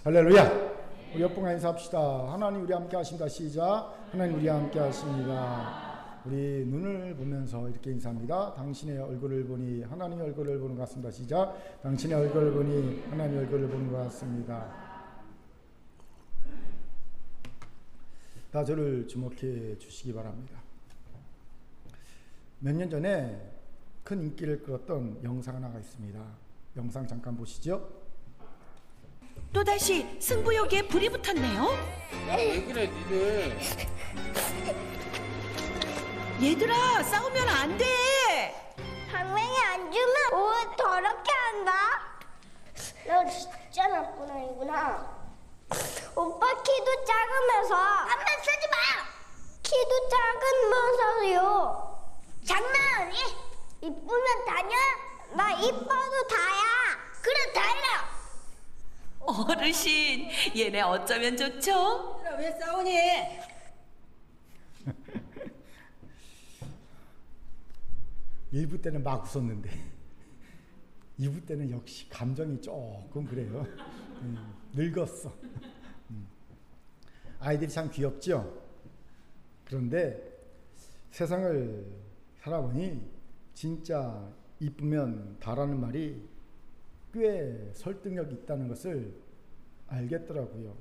할렐루야. 우리 옆분과 인사합시다. 하나님 우리 함께 하십니다. 시작. 하나님 우리 함께 하십니다. 우리 눈을 보면서 이렇게 인사합니다. 당신의 얼굴을 보니 하나님의 얼굴을 보는 것 같습니다. 시작. 당신의 얼굴을 보니 하나님의 얼굴을 보는 것 같습니다. 다 저를 주목해 주시기 바랍니다. 몇 년 전에 큰 인기를 끌었던 영상 하나가 있습니다. 영상 잠깐 보시죠. 또다시 승부욕에 불이 붙었네요. 왜 그래 니들? 얘들아, 싸우면 안 돼. 당맹이 안 주면 옷 더럽게 한다. 너 진짜 나쁜 아이구나. 오빠 키도 작으면서 한번 쓰지 마. 키도 작으면서요. 장난 아니? 이쁘면 다냐? 나 이뻐도 다야. 그래 다야. 어르신, 얘네 어쩌면 좋죠? 왜 싸우니? 1부 때는 막 웃었는데 2부 때는 역시 감정이 조금 그래요. 늙었어. 아이들이 참 귀엽죠? 그런데 세상을 살아보니 진짜 이쁘면 다라는 말이 꽤 설득력이 있다는 것을 알겠더라고요.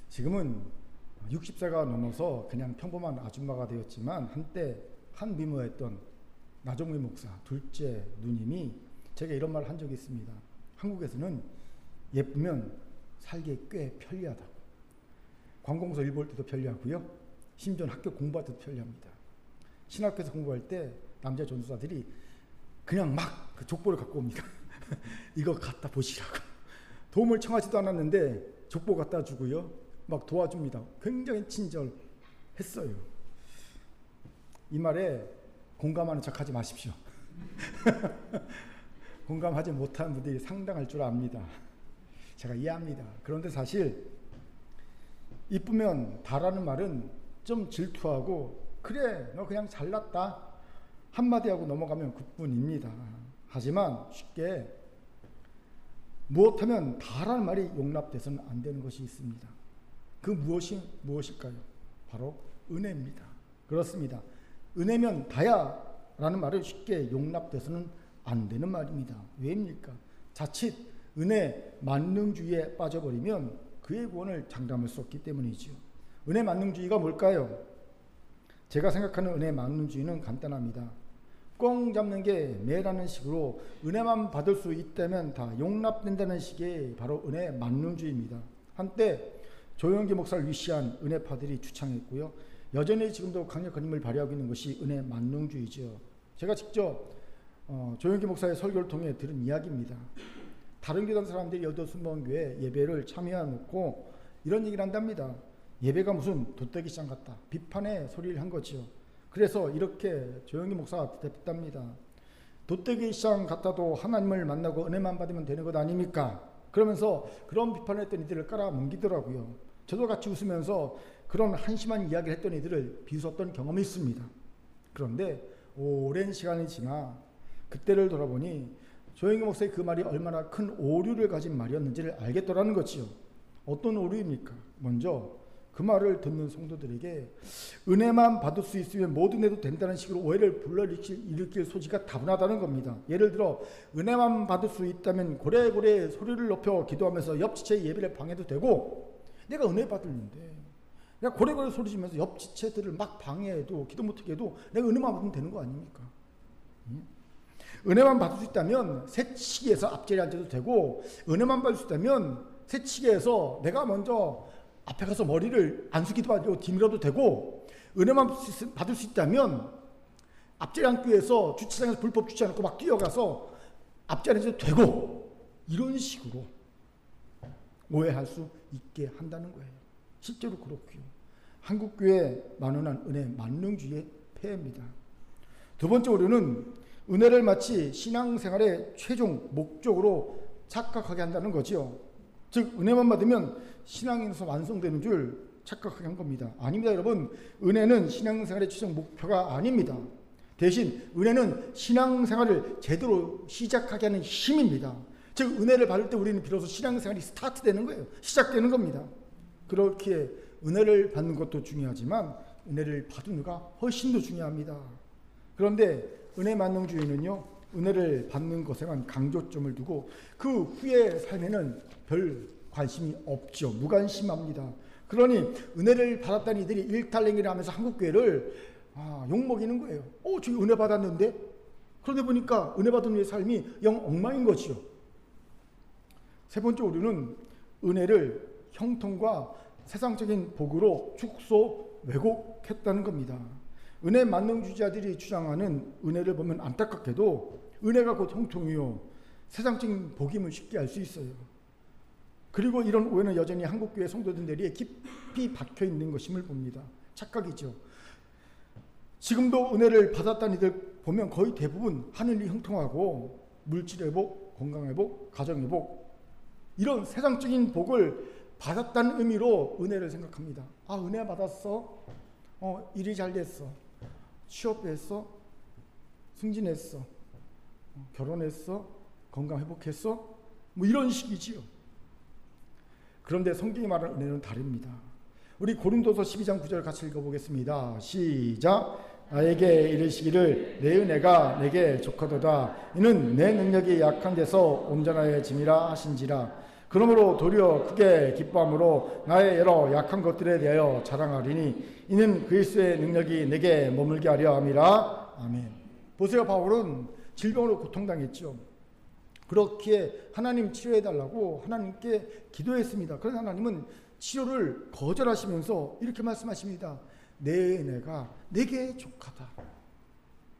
지금은 60세가 넘어서 그냥 평범한 아줌마가 되었지만 한때 한 미모였던 나종미 목사 둘째 누님이 제가 이런 말을 한 적이 있습니다. 한국에서는 예쁘면 살기 꽤 편리하다고. 관공서 일 볼 때도 편리하고요. 심지어 학교 공부할 때도 편리합니다. 신학교에서 공부할 때 남자 전도사들이 그냥 막 그 족보를 갖고 옵니다. 이거 갖다 보시라고. 도움을 청하지도 않았는데 족보 갖다 주고요. 막 도와줍니다. 굉장히 친절했어요. 이 말에 공감하는 척 하지 마십시오. 공감하지 못하는 분들이 상당할 줄 압니다. 제가 이해합니다. 그런데 사실 이쁘면 다라는 말은 좀 질투하고 그래 너 그냥 잘났다 한마디 하고 넘어가면 그뿐입니다. 하지만 쉽게 무엇하면 다라는 말이 용납돼서는 안 되는 것이 있습니다. 그 무엇이 무엇일까요? 바로 은혜입니다. 그렇습니다. 은혜면 다야 라는 말을 쉽게 용납돼서는 안 되는 말입니다. 왜입니까? 자칫 은혜 만능주의에 빠져버리면 그의 구원을 장담할 수 없기 때문이지요. 은혜 만능주의가 뭘까요? 제가 생각하는 은혜 만능주의는 간단합니다. 꽁 잡는 게 매라는 식으로 은혜만 받을 수 있다면 다 용납된다는 식의 바로 은혜 만능주의입니다. 한때 조영기 목사를 위시한 은혜파들이 주창했고요. 여전히 지금도 강력한 힘을 발휘하고 있는 것이 은혜 만능주의죠. 제가 직접 조영기 목사의 설교를 통해 들은 이야기입니다. 다른 교단 사람들이 여도 순복음교회 예배를 참여해놓고 이런 얘기를 한답니다. 예배가 무슨 도떼기 시장 같다. 비판의 소리를 한 거죠. 그래서 이렇게 조영기 목사가 대답합니다. 도떼기 시장 같아도 하나님을 만나고 은혜만 받으면 되는 것 아닙니까? 그러면서 그런 비판을 했던 이들을 깔아뭉기더라고요. 저도 같이 웃으면서 그런 한심한 이야기를 했던 이들을 비웃었던 경험이 있습니다. 그런데 오랜 시간이 지나 그때를 돌아보니 조영기 목사의 그 말이 얼마나 큰 오류를 가진 말이었는지를 알겠더라는 거지요. 어떤 오류입니까? 먼저 그 말을 듣는 성도들에게 은혜만 받을 수 있으면 뭐든 해도 된다는 식으로 오해를 불러일으킬 소지가 다분하다는 겁니다. 예를 들어 은혜만 받을 수 있다면 고래고래 소리를 높여 기도하면서 옆 지체의 예배를 방해도 되고 내가 은혜 받을는데 내가 고래고래 소리 지면서 옆 지체들을 막 방해해도 기도 못하게 해도 내가 은혜만 받으면 되는 거 아닙니까? 은혜만 받을 수 있다면 새치기에서 앞자리에 앉아도 되고 은혜만 받을 수 있다면 새치기에서 내가 먼저 앞에 가서 머리를 안 숙이도 아니고 뒤밀어도 되고 은혜만 받을 수 있다면 앞자리 앉기 위해서 주차장에서 불법 주차해 놓고 막 뛰어가서 앞자리에서 되고 이런 식으로 오해할 수 있게 한다는 거예요. 실제로 그렇고요. 한국교회 만연한 은혜 만능주의의 폐해입니다. 두 번째 오류는 은혜를 마치 신앙생활의 최종 목적으로 착각하게 한다는 거죠. 즉 은혜만 받으면 신앙에서 완성되는 줄 착각하게 한 겁니다. 아닙니다, 여러분. 은혜는 신앙생활의 최종 목표가 아닙니다. 대신 은혜는 신앙생활을 제대로 시작하게 하는 힘입니다. 즉 은혜를 받을 때 우리는 비로소 신앙생활이 스타트되는 거예요. 시작되는 겁니다. 그렇기에 은혜를 받는 것도 중요하지만 은혜를 받은 후가 훨씬 더 중요합니다. 그런데 은혜 만능주의는요, 은혜를 받는 것에만 강조점을 두고 그 후의 삶에는 별 관심이 없죠. 무관심합니다. 그러니 은혜를 받았다는 이들이 일탈행위를 하면서 한국교회를 욕먹이는 거예요. 저기 은혜 받았는데? 그런데 보니까 은혜 받은 후의 삶이 영 엉망인 거지요. 세 번째 오류는 은혜를 형통과 세상적인 복으로 축소 왜곡했다는 겁니다. 은혜 만능주의자들이 주장하는 은혜를 보면 안타깝게도 은혜가 곧 형통이요 세상적인 복임을 쉽게 알 수 있어요. 그리고 이런 오해는 여전히 한국교회 성도들 내리에 깊이 박혀있는 것임을 봅니다. 착각이죠. 지금도 은혜를 받았다는 이들 보면 거의 대부분 하늘이 형통하고 물질회복, 건강회복, 가정회복 이런 세상적인 복을 받았다는 의미로 은혜를 생각합니다. 은혜 받았어. 일이 잘 됐어. 취업했어. 승진했어. 결혼했어. 건강 회복했어. 뭐 이런 식이지요. 그런데 성경이 말하는 은혜는 다릅니다. 우리 고린도서 12장 9절 같이 읽어보겠습니다. 시작. 나에게 이르시기를 내 은혜가 내게 족하도다. 이는 내 능력이 약한 데서 온전하여짐이라 하신지라. 그러므로 도리어 크게 기뻐함으로 나의 여러 약한 것들에 대하여 자랑하리니 이는 그리스도의 능력이 내게 머물게 하려 함이라. 아멘. 보세요, 바울은 질병으로 고통당했죠. 그렇기에 하나님 치료해달라고 하나님께 기도했습니다. 그래서 하나님은 치료를 거절하시면서 이렇게 말씀하십니다. 내 은혜가 내게 족하다.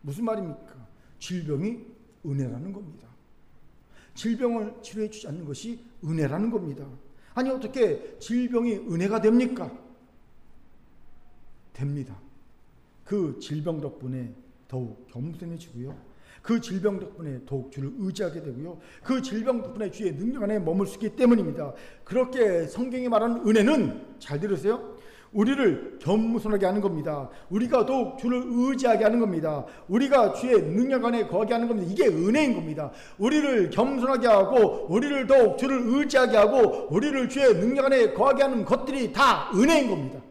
무슨 말입니까? 질병이 은혜라는 겁니다. 질병을 치료해 주지 않는 것이 은혜라는 겁니다. 아니 어떻게 질병이 은혜가 됩니까? 됩니다. 그 질병 덕분에 더욱 겸손해지고요. 그 질병 덕분에 더욱 주를 의지하게 되고요. 그 질병 덕분에 주의 능력 안에 머물 수 있기 때문입니다. 그렇게 성경이 말하는 은혜는 잘 들으세요. 우리를 겸손하게 하는 겁니다. 우리가 더욱 주를 의지하게 하는 겁니다. 우리가 주의 능력 안에 거하게 하는 겁니다. 이게 은혜인 겁니다. 우리를 겸손하게 하고 우리를 더욱 주를 의지하게 하고 우리를 주의 능력 안에 거하게 하는 것들이 다 은혜인 겁니다.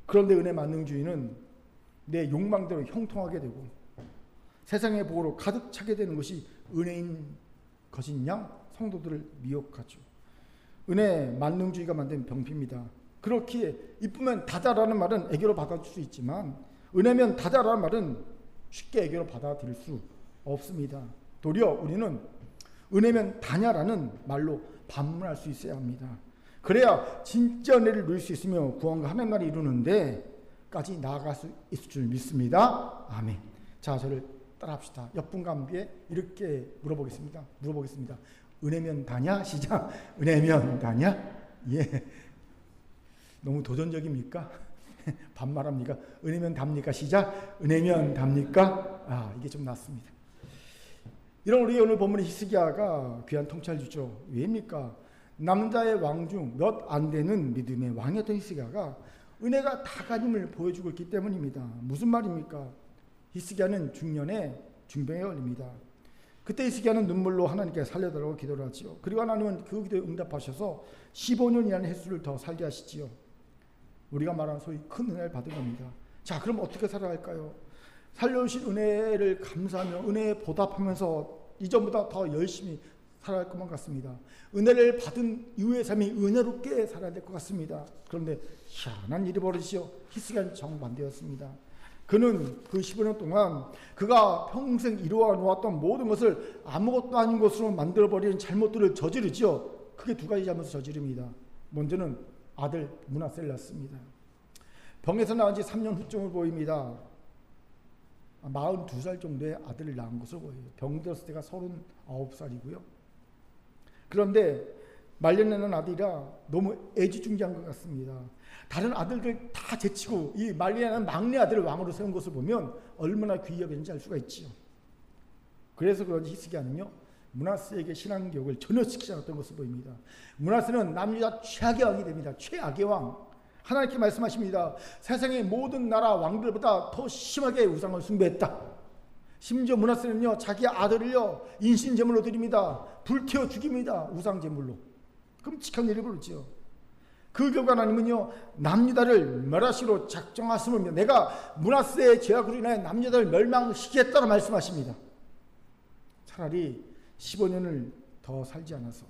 그런데 은혜 만능주의는 내 욕망대로 형통하게 되고 세상의 복으로 가득 차게 되는 것이 은혜인 것인 양 성도들을 미혹하죠. 은혜 만능주의가 만든 병폐입니다. 그렇기에 이쁘면 다다라는 말은 애교로 받아줄 수 있지만 은혜면 다다라는 말은 쉽게 애교로 받아들일 수 없습니다. 도리어 우리는 은혜면 다냐라는 말로 반문할 수 있어야 합니다. 그래야 진짜 은혜를 누릴 수 있으며 구원과 하나님 나라를 이루는데 까지 나아갈 수 있을 줄 믿습니다. 아멘. 자, 저를 따라합시다. 옆분 감비에 이렇게 물어보겠습니다. 은혜면 다냐? 시작. 은혜면 다냐? 예. 너무 도전적입니까? 반말합니까? 은혜면 답니까? 시작. 은혜면 답니까? 이게 좀 낫습니다. 이런 우리 오늘 본문의 히스기야가 귀한 통찰을 주죠. 왜입니까? 남자의 왕 중 몇 안 되는 믿음의 왕이었던 히스기야가 은혜가 다가짐을 보여주고 있기 때문입니다. 무슨 말입니까? 히스기야는 중년에 중병에 걸립니다. 그때 히스기야는 눈물로 하나님께 살려달라고 기도를 하지요. 그리고 하나님은 그 기도에 응답하셔서 15년이라는 횟수를 더 살게 하시지요. 우리가 말하는 소위 큰 은혜를 받은 겁니다. 자, 그럼 어떻게 살아갈까요? 살려주신 은혜를 감사하며 은혜에 보답하면서 이전보다 더 열심히 살아갈 것만 같습니다. 은혜를 받은 이후의 삶이 은혜롭게 살아야 될 것 같습니다. 그런데 희한한 일이 벌어지죠. 히스기야는 정반대였습니다. 그는 그 15년 동안 그가 평생 이루어 놓았던 모든 것을 아무것도 아닌 것으로 만들어버리는 잘못들을 저지르죠. 크게 두 가지 잘못을 저지릅니다. 먼저는 아들 므낫세를 낳습니다. 병에서 나온 지 3년 후쯤을 보입니다. 42살 정도의 아들을 낳은 것으로 보여요. 병들었을 때가 39살이고요. 그런데 말년에는 아들이라 너무 애지중지한 것 같습니다. 다른 아들들 다 제치고 이 말년에는 막내 아들을 왕으로 세운 것을 보면 얼마나 귀엽는지 알 수가 있지요. 그래서 그런지 히스기야는요, 므낫세에게 신앙교육을 전혀 시키지 않았던 것을 보입니다. 므낫세는 남유다 최악의 왕이 됩니다. 최악의 왕. 하나님께 말씀하십니다. 세상의 모든 나라 왕들보다 더 심하게 우상을 숭배했다. 심지어 므낫세는요 자기 아들을요 인신제물로 드립니다. 불태워 죽입니다. 우상제물로. 끔찍한 일을 벌였지요. 그 결과 하나님은요 남유다를 멸하시로 작정하심을 내가 므낫세의 죄악으로 인하여 남유다를 멸망시키겠다고 말씀하십니다. 차라리 15년을 더 살지 않아서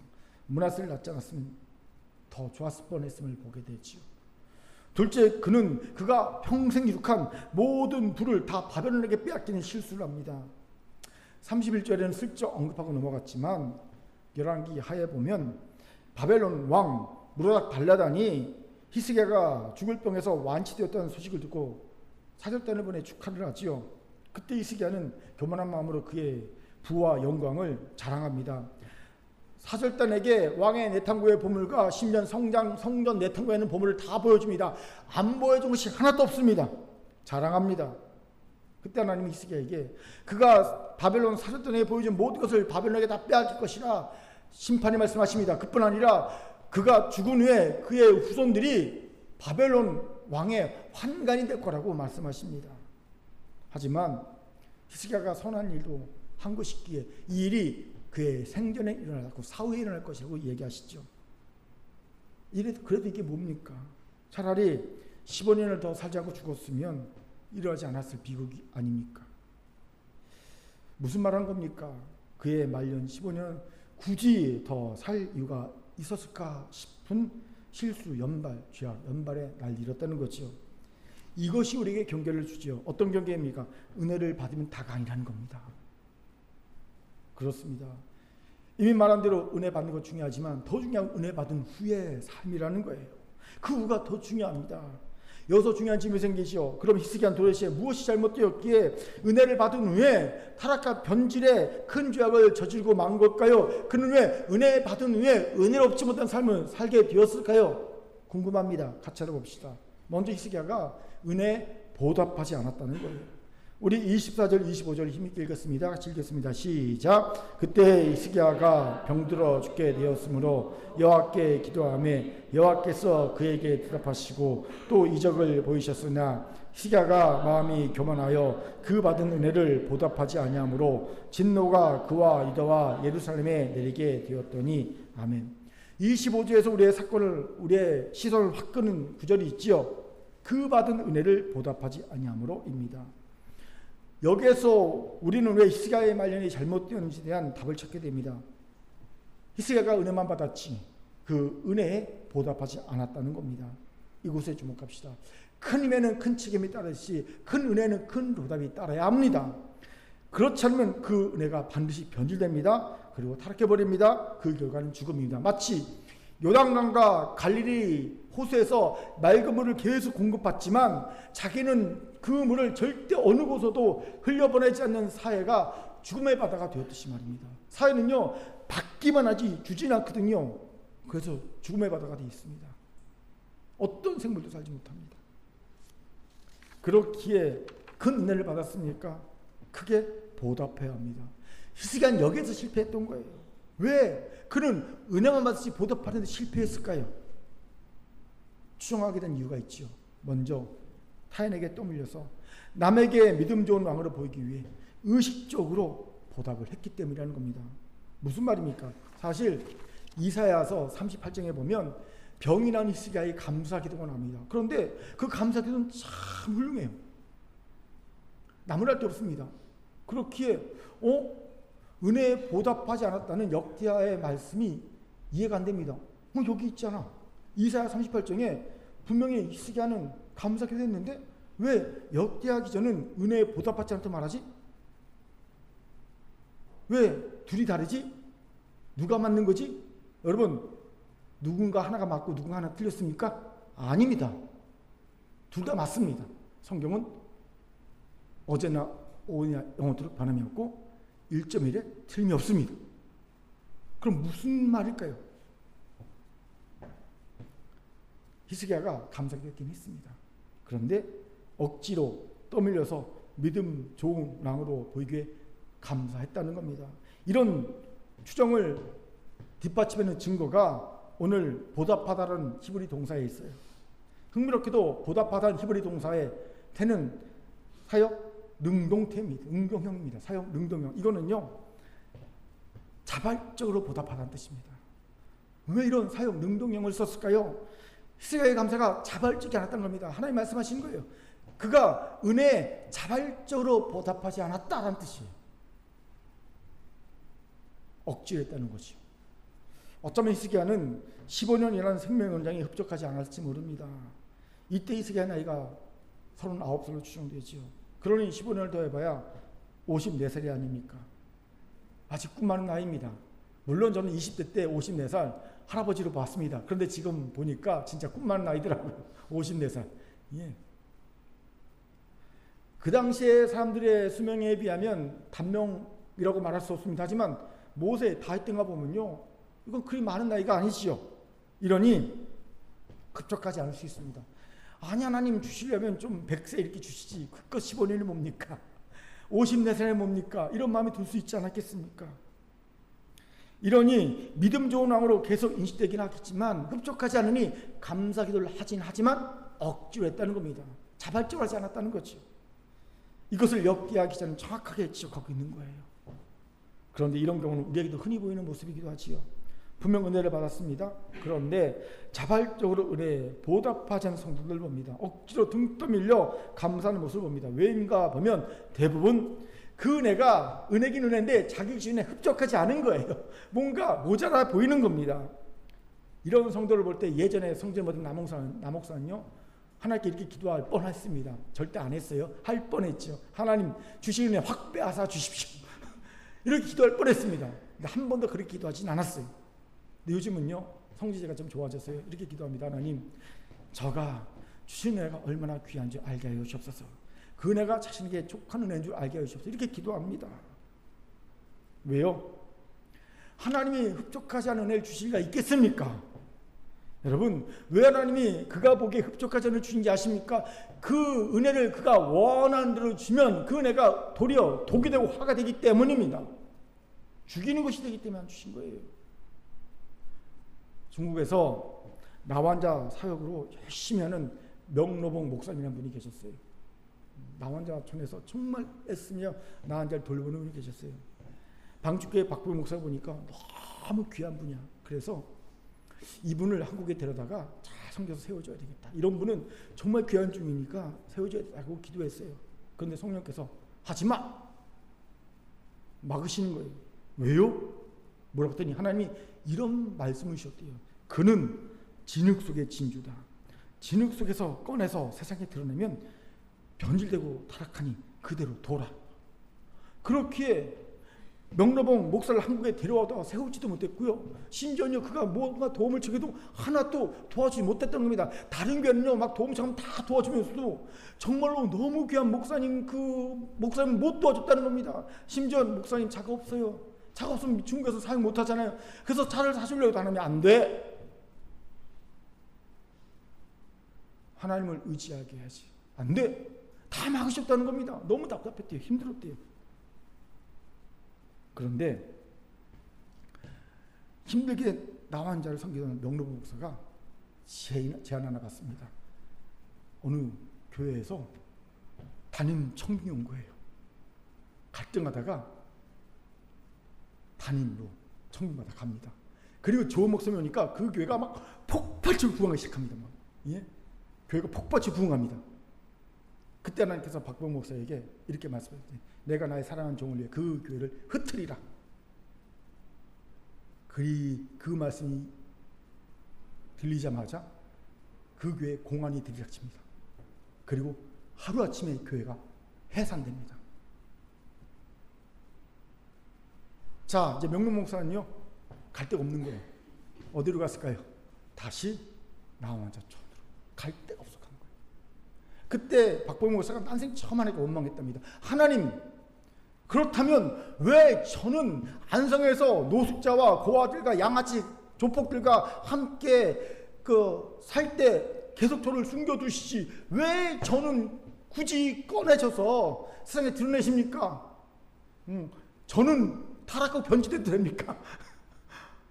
므낫세를 낳지 않았으면 더 좋았을 뻔했음을 보게 되지요. 둘째, 그가 평생 이룩한 모든 부를 다 바벨론에게 빼앗기는 실수를 합니다. 31절에는 슬쩍 언급하고 넘어갔지만 열왕기 하에 보면 바벨론 왕 무로닥 발라단이 히스기야가 죽을 병에서 완치되었다는 소식을 듣고 사절단을 보내 축하를 하지요. 그때 히스기야는 교만한 마음으로 그의 부와 영광을 자랑합니다. 사절단에게 왕의 내탕고의 보물과 심지어 성전 내탕고에 있는 보물을 다 보여줍니다. 안 보여준 것이 하나도 없습니다. 자랑합니다. 그때 하나님이 히스기야에게 그가 바벨론 사절단에게 보여준 모든 것을 바벨론에게 다 빼앗길 것이라 심판이 말씀하십니다. 그뿐 아니라 그가 죽은 후에 그의 후손들이 바벨론 왕의 환관이 될 거라고 말씀하십니다. 하지만 히스기야가 선한 일도 한 것이 있기에 이 일이 그의 생전에 일어나고 사후에 일어날 것이라고 얘기하시죠. 그래도 이게 뭡니까? 차라리 15년을 더 살지 않고 죽었으면 이러하지 않았을 비극이 아닙니까? 무슨 말한 겁니까? 그의 말년 15년 굳이 더 살 이유가 있었을까 싶은 실수, 연발, 죄악, 연발에 날 잃었다는 거죠. 이것이 우리에게 경계를 주죠. 어떤 경계입니까? 은혜를 받으면 다가 아니라는 겁니다. 그렇습니다. 이미 말한 대로 은혜 받는 것 중요하지만 더 중요한 은혜 받은 후의 삶이라는 거예요. 그 후가 더 중요합니다. 여기서 중요한 질문이 생기죠. 그럼 히스기야는 도대체 무엇이 잘못되었기에 은혜를 받은 후에 타락과 변질의 큰 죄악을 저지르고 만 걸까요? 그는 왜 은혜 받은 후에 은혜롭지 못한 삶을 살게 되었을까요? 궁금합니다. 같이 알아봅시다. 먼저 히스기야가 은혜 보답하지 않았다는 거예요. 우리 24절 25절 힘있게 읽겠습니다. 같이 읽겠습니다. 시작. 그때 히스기야가 병들어 죽게 되었으므로 여호와께 기도하며 여호와께서 그에게 대답하시고 또 이적을 보이셨으나 히스기야가 마음이 교만하여 그 받은 은혜를 보답하지 아니하므로 진노가 그와 유다와 예루살렘에 내리게 되었더니 아멘. 25절에서 우리의 시선을 확 끄는 구절이 있지요. 그 받은 은혜를 보답하지 아니하므로입니다. 여기에서 우리는 왜 히스기야의 말년이 잘못되었는지에 대한 답을 찾게 됩니다. 히스기야가 은혜만 받았지 그 은혜에 보답하지 않았다는 겁니다. 이곳에 주목합시다. 큰 힘에는 큰 책임이 따르듯이 큰 은혜는 큰 보답이 따라야 합니다. 그렇지 않으면 그 은혜가 반드시 변질됩니다. 그리고 타락해버립니다. 그 결과는 죽음입니다. 마치 요단강과 갈릴리 호수에서 맑은 물을 계속 공급받지만 자기는 그 물을 절대 어느 곳에도 흘려보내지 않는 사회가 죽음의 바다가 되었듯이 말입니다. 사회는요 받기만 하지 주지는 않거든요. 그래서 죽음의 바다가 되어 있습니다. 어떤 생물도 살지 못합니다. 그렇기에 큰 은혜를 받았으니까 크게 보답해야 합니다. 히스기야는 여기에서 실패했던 거예요. 왜? 그는 은혜만 받았지 보답하는데 실패했을까요? 추정하게 된 이유가 있죠. 먼저 타인에게 떠밀려서 남에게 믿음 좋은 왕으로 보이기 위해 의식적으로 보답을 했기 때문이라는 겁니다. 무슨 말입니까? 사실 이사야서 38장에 보면 병이 난 히스기야의 감사 기도가 나옵니다. 그런데 그 감사 기도는 참 훌륭해요. 나무랄 데 없습니다. 그렇기에 은혜에 보답하지 않았다는 역대하의 말씀이 이해가 안 됩니다. 여기 있잖아. 이사야 38장에 분명히 히스기야는 감사 기도했는데 왜 역대하 기전은 은혜에 보답하지 않다고 말하지? 왜 둘이 다르지? 누가 맞는 거지? 여러분 누군가 하나가 맞고 누군가 하나 틀렸습니까? 아닙니다. 둘 다 맞습니다. 성경은 어제나 오늘이나 영원토록 변함이 없고 1.1에 틀림이 없습니다. 그럼 무슨 말일까요? 히스기야가 감사했긴 했습니다. 그런데 억지로 떠밀려서 믿음 좋은 왕으로 보이기에 감사했다는 겁니다. 이런 추정을 뒷받침하는 증거가 오늘 보답하다라는 히브리 동사에 있어요. 흥미롭게도 보답하다는 히브리 동사의 태는 사역, 능동태입니다. 응용형입니다. 사용 능동형. 이거는요, 자발적으로 보답하라는 뜻입니다. 왜 이런 사용 능동형을 썼을까요? 히스기야의 감사가 자발적이 않았다는 겁니다. 하나님 말씀하신 거예요. 그가 은혜에 자발적으로 보답하지 않았다는 뜻이에요. 억지로 했다는 거죠. 어쩌면 히스기야는 15년이라는 생명의 연장이 흡족하지 않았을지 모릅니다. 이때 히스기야 나이가 39살로 추정되지요. 그러니 15년을 더해봐야 54살이 아닙니까? 아직 꿈 많은 나이입니다. 물론 저는 20대 때 54살 할아버지로 봤습니다. 그런데 지금 보니까 진짜 꿈 많은 나이더라고요. 54살. 예. 그 당시에 사람들의 수명에 비하면 단명이라고 말할 수 없습니다. 하지만 모세 다윗 등가 보면요, 이건 그리 많은 나이가 아니지요. 이러니 급적하지 않을 수 있습니다. 아니, 하나님 주시려면 좀 100세 이렇게 주시지, 그것 15년이 뭡니까? 54살이 뭡니까? 이런 마음이 들 수 있지 않았겠습니까? 이러니 믿음 좋은 왕으로 계속 인식되긴 하겠지만 흡족하지 않으니 감사 기도를 하진 하지만 억지로 했다는 겁니다. 자발적으로 하지 않았다는 거죠. 이것을 엽기야 기자는 정확하게 지적하고 있는 거예요. 그런데 이런 경우는 우리에게도 흔히 보이는 모습이기도 하지요. 분명 은혜를 받았습니다. 그런데 자발적으로 은혜에 보답하지 않은 성도들 봅니다. 억지로 등 떠밀려 감사하는 모습을 봅니다. 왜인가 보면 대부분 그 은혜가 은혜긴 은혜인데 자기 기준에 흡족하지 않은 거예요. 뭔가 모자라 보이는 겁니다. 이런 성도를 볼 때 예전에 성전에 모든 남목사는요, 하나님께 이렇게 기도할 뻔했습니다. 절대 안 했어요. 할 뻔했죠. 하나님 주신 은혜 확 빼앗아 주십시오. 이렇게 기도할 뻔했습니다. 근데 한 번도 그렇게 기도하진 않았어요. 근데 요즘은요, 성지제가 좀 좋아졌어요. 이렇게 기도합니다. 하나님, 저가 주신 은혜가 얼마나 귀한 줄 알게 하여 주옵소서. 그 은혜가 자신에게 족한 은혜인 줄 알게 하여 주옵소서. 이렇게 기도합니다. 왜요? 하나님이 흡족하지 않은 은혜를 주실 리가 있겠습니까? 여러분, 왜 하나님이 그가 보기에 흡족하지 않은 주신지 아십니까? 그 은혜를 그가 원하는 대로 주면 그 은혜가 도리어 독이 되고 화가 되기 때문입니다. 죽이는 것이 되기 때문에 안 주신 거예요. 중국에서 나환자 사역으로 열심히 하는 명로봉 목사님이라는 분이 계셨어요. 나환자촌에서 정말 애쓰며 나환자를 돌보는 분이 계셨어요. 방주교회 박보영 목사를 보니까 너무 귀한 분이야. 그래서 이분을 한국에 데려다가 잘 섬겨서 세워줘야 되겠다. 이런 분은 정말 귀한 중이니까 세워줘야 된다고 기도했어요. 그런데 성령께서 하지마! 막으시는 거예요. 왜요? 뭐라고 했더니 하나님이 이런 말씀을 주셨대요. 그는 진흙 속의 진주다. 진흙 속에서 꺼내서 세상에 드러내면 변질되고 타락하니 그대로 둬라. 그렇기에 명로봉 목사를 한국에 데려와다 세우지도 못했고요. 심지어는 그가 뭔가 도움을 청해도 하나도 도와주지 못했던 겁니다. 다른 교회는요, 막 도움 청하면 다 도와주면서도 정말로 너무 귀한 목사님, 그 목사님 못 도와줬다는 겁니다. 심지어 목사님 차가 없어요. 차가 없으면 중국에서 사용 못 하잖아요. 그래서 차를 사주려고 하면 안 돼. 하나님을 의지하게 해야지. 안 돼. 다 막으셨다는 겁니다. 너무 답답했대요. 힘들었대요. 그런데 힘들게 나환자를 섬기던 명로봉 목사가 제안 하나 받습니다. 어느 교회에서 담임 청빙이 온 거예요. 갈등하다가 담임으로 청빙받아 갑니다. 그리고 좋은 목사님이 오니까 그 교회가 막 폭발적으로 부흥하기 시작합니다. 막. 예? 교회가 폭발적으로 부흥합니다. 그때 하나님께서 박보영 목사에게 이렇게 말씀하셨어요. 내가 나의 사랑하는 종을 위해 그 교회를 흩트리라. 그 말씀이 들리자마자 그 교회에 공안이 들이닥칩니다. 그리고 하루아침에 교회가 해산됩니다. 자, 이제 명록 목사는요, 갈 데가 없는 거예요. 어디로 갔을까요? 다시 나환자촌으로. 갈 데가 없어. 그때 박보영 목사가 난생 처음 하니까 원망했답니다. 하나님, 그렇다면 왜 저는 안성에서 노숙자와 고아들과 양아치 조폭들과 함께 살 때 계속 저를 숨겨두시지 왜 저는 굳이 꺼내셔서 세상에 드러내십니까? 저는 타락하고 변질돼도 됩니까?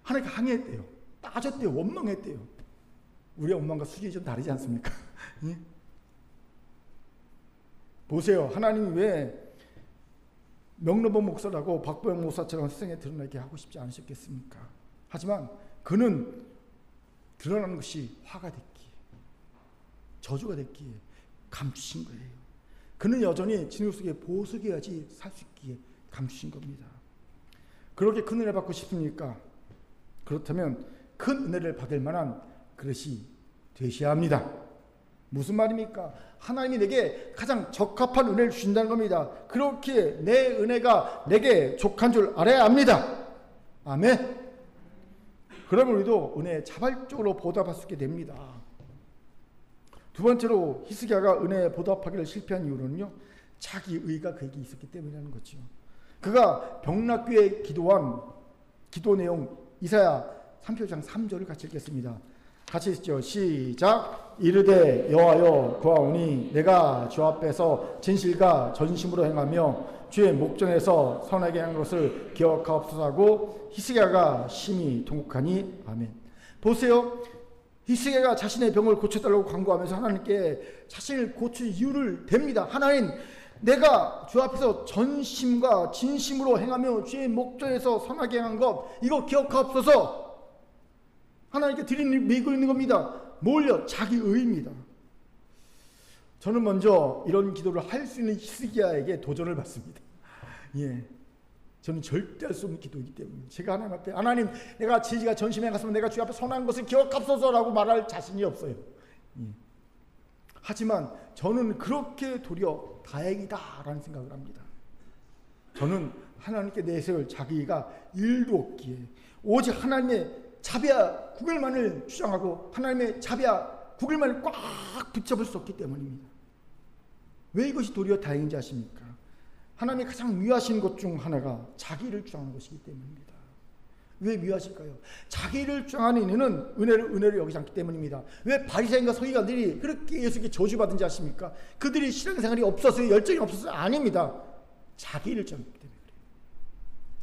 하나님께 항의했대요. 따졌대요. 원망했대요. 우리의 원망과 수준이 좀 다르지 않습니까? 예? 보세요. 하나님이 왜 명로보 목사라고 박보영 목사처럼 세상에 드러나게 하고 싶지 않으셨겠습니까? 하지만 그는 드러나는 것이 화가 됐기에, 저주가 됐기에 감추신 거예요. 그는 여전히 진흙 속에 보석이야지 살 수 있기에 감추신 겁니다. 그렇게 큰 은혜 받고 싶습니까? 그렇다면 큰 은혜를 받을 만한 그릇이 되셔야 합니다. 무슨 말입니까? 하나님이 내게 가장 적합한 은혜를 주신다는 겁니다. 그렇게 내 은혜가 내게 족한 줄 알아야 합니다. 아멘. 그러면 우리도 은혜에 자발적으로 보답할 수 있게 됩니다. 두 번째로 히스기야가 은혜에 보답하기를 실패한 이유는요, 자기 의가 그에게 있었기 때문이라는 거죠. 그가 병낫기에 기도한 기도 내용 이사야 30장 3절을 같이 읽겠습니다. 같이 읽죠. 시작. 이르되 여호와여 구하오니 내가 주 앞에서 진실과 전심으로 행하며 주의 목전에서 선하게 한 것을 기억하옵소서 하고 히스기야가 심히 통곡하니. 아멘. 보세요. 히스기야가 자신의 병을 고쳐달라고 간구하면서 하나님께 자신을 고칠 이유를 댑니다. 하나님, 내가 주 앞에서 전심과 진심으로 행하며 주의 목전에서 선하게 한 것, 이거 기억하옵소서. 하나님께 드리는 믿고 있는 겁니다. 뭘요? 자기 의입니다. 저는 먼저 이런 기도를 할 수 있는 히스기야에게 도전을 받습니다. 예, 저는 절대 할 수 없는 기도이기 때문에 제가 하나님 앞에, 하나님, 내가 지지가 전심에 갔으면 내가 주 앞에 선한 것을 기억하소서라고 말할 자신이 없어요. 예. 하지만 저는 그렇게 도리어 다행이다라는 생각을 합니다. 저는 하나님께 내세울 자기가 일도 없기에 오직 하나님의 자비와 구별만을 주장하고 하나님의 자비와 구별만을 꽉 붙잡을 수 없기 때문입니다. 왜 이것이 도리어 다행인지 아십니까? 하나님이 가장 미워하시는 것 중 하나가 자기를 주장하는 것이기 때문입니다. 왜 미워하실까요? 자기를 주장하는 이는 은혜를 여기지 않기 때문입니다. 왜 바리새인과 서기관들이 그렇게 예수께 저주받은지 아십니까? 그들이 신앙생활이 없어서요, 열정이 없어서 아닙니다. 자기를 주장하기 때문에 그래요.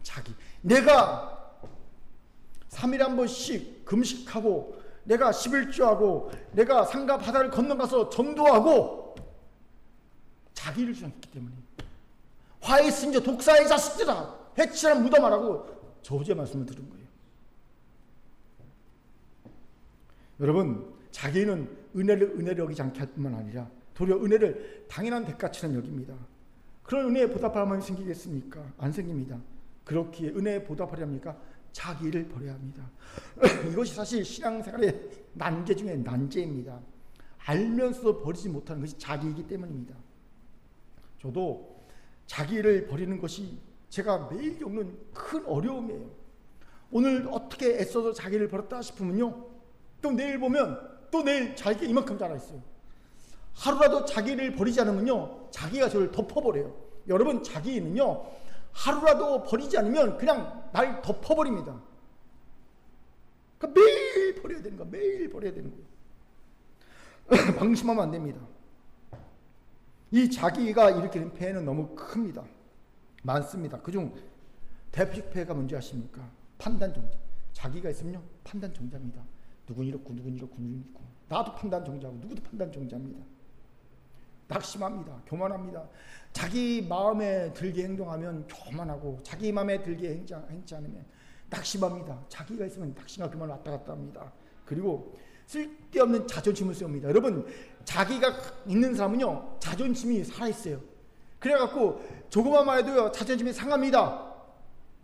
자기. 내가 3일에 한 번씩 금식하고 내가 11조하고 내가 산과 바다를 건너가서 전도하고 자기를 주장했기 때문에 화해 쓴자 독사의 자식들아 해치라는 무덤하라고 저주의 말씀을 들은 거예요. 여러분, 자기는 은혜를 여기지 않게 할 뿐만 아니라 도리어 은혜를 당연한 대가처럼 여깁니다. 그런 은혜에 보답할 마음이 생기겠습니까? 안 생깁니다. 그렇기에 은혜에 보답하렵니까? 자기를 버려야 합니다. 이것이 사실 신앙생활의 난제 중에 난제입니다. 알면서도 버리지 못하는 것이 자기이기 때문입니다. 저도 자기를 버리는 것이 제가 매일 겪는 큰 어려움이에요. 오늘 어떻게 애써서 자기를 버렸다 싶으면요, 또 내일 보면 또 내일 자기가 이만큼 자라있어요. 하루라도 자기를 버리지 않으면요, 자기가 저를 덮어버려요. 여러분, 자기는요, 하루라도 버리지 않으면 그냥 날 덮어버립니다. 그러니까 매일 버려야 되는 거야. 매일 버려야 되는 거예요. 방심하면 안 됩니다. 이 자기가 일으키는 폐해는 너무 큽니다. 많습니다. 그중 대표적 폐해가 뭔지 아십니까? 판단정자. 자기가 있으면요, 판단정자입니다. 누군 이렇고 누군 이렇고 누군 이렇고. 나도 판단정자고 누구도 판단정자입니다. 낙심합니다. 교만합니다. 자기 마음에 들게 행동하면 교만하고 자기 마음에 들게 행치 않으면 낙심합니다. 자기가 있으면 낙심과 교만을 왔다 갔다 합니다. 그리고 쓸데없는 자존심을 세웁니다. 여러분, 자기가 있는 사람은요, 자존심이 살아있어요. 그래갖고 조그만 말에도요, 자존심이 상합니다.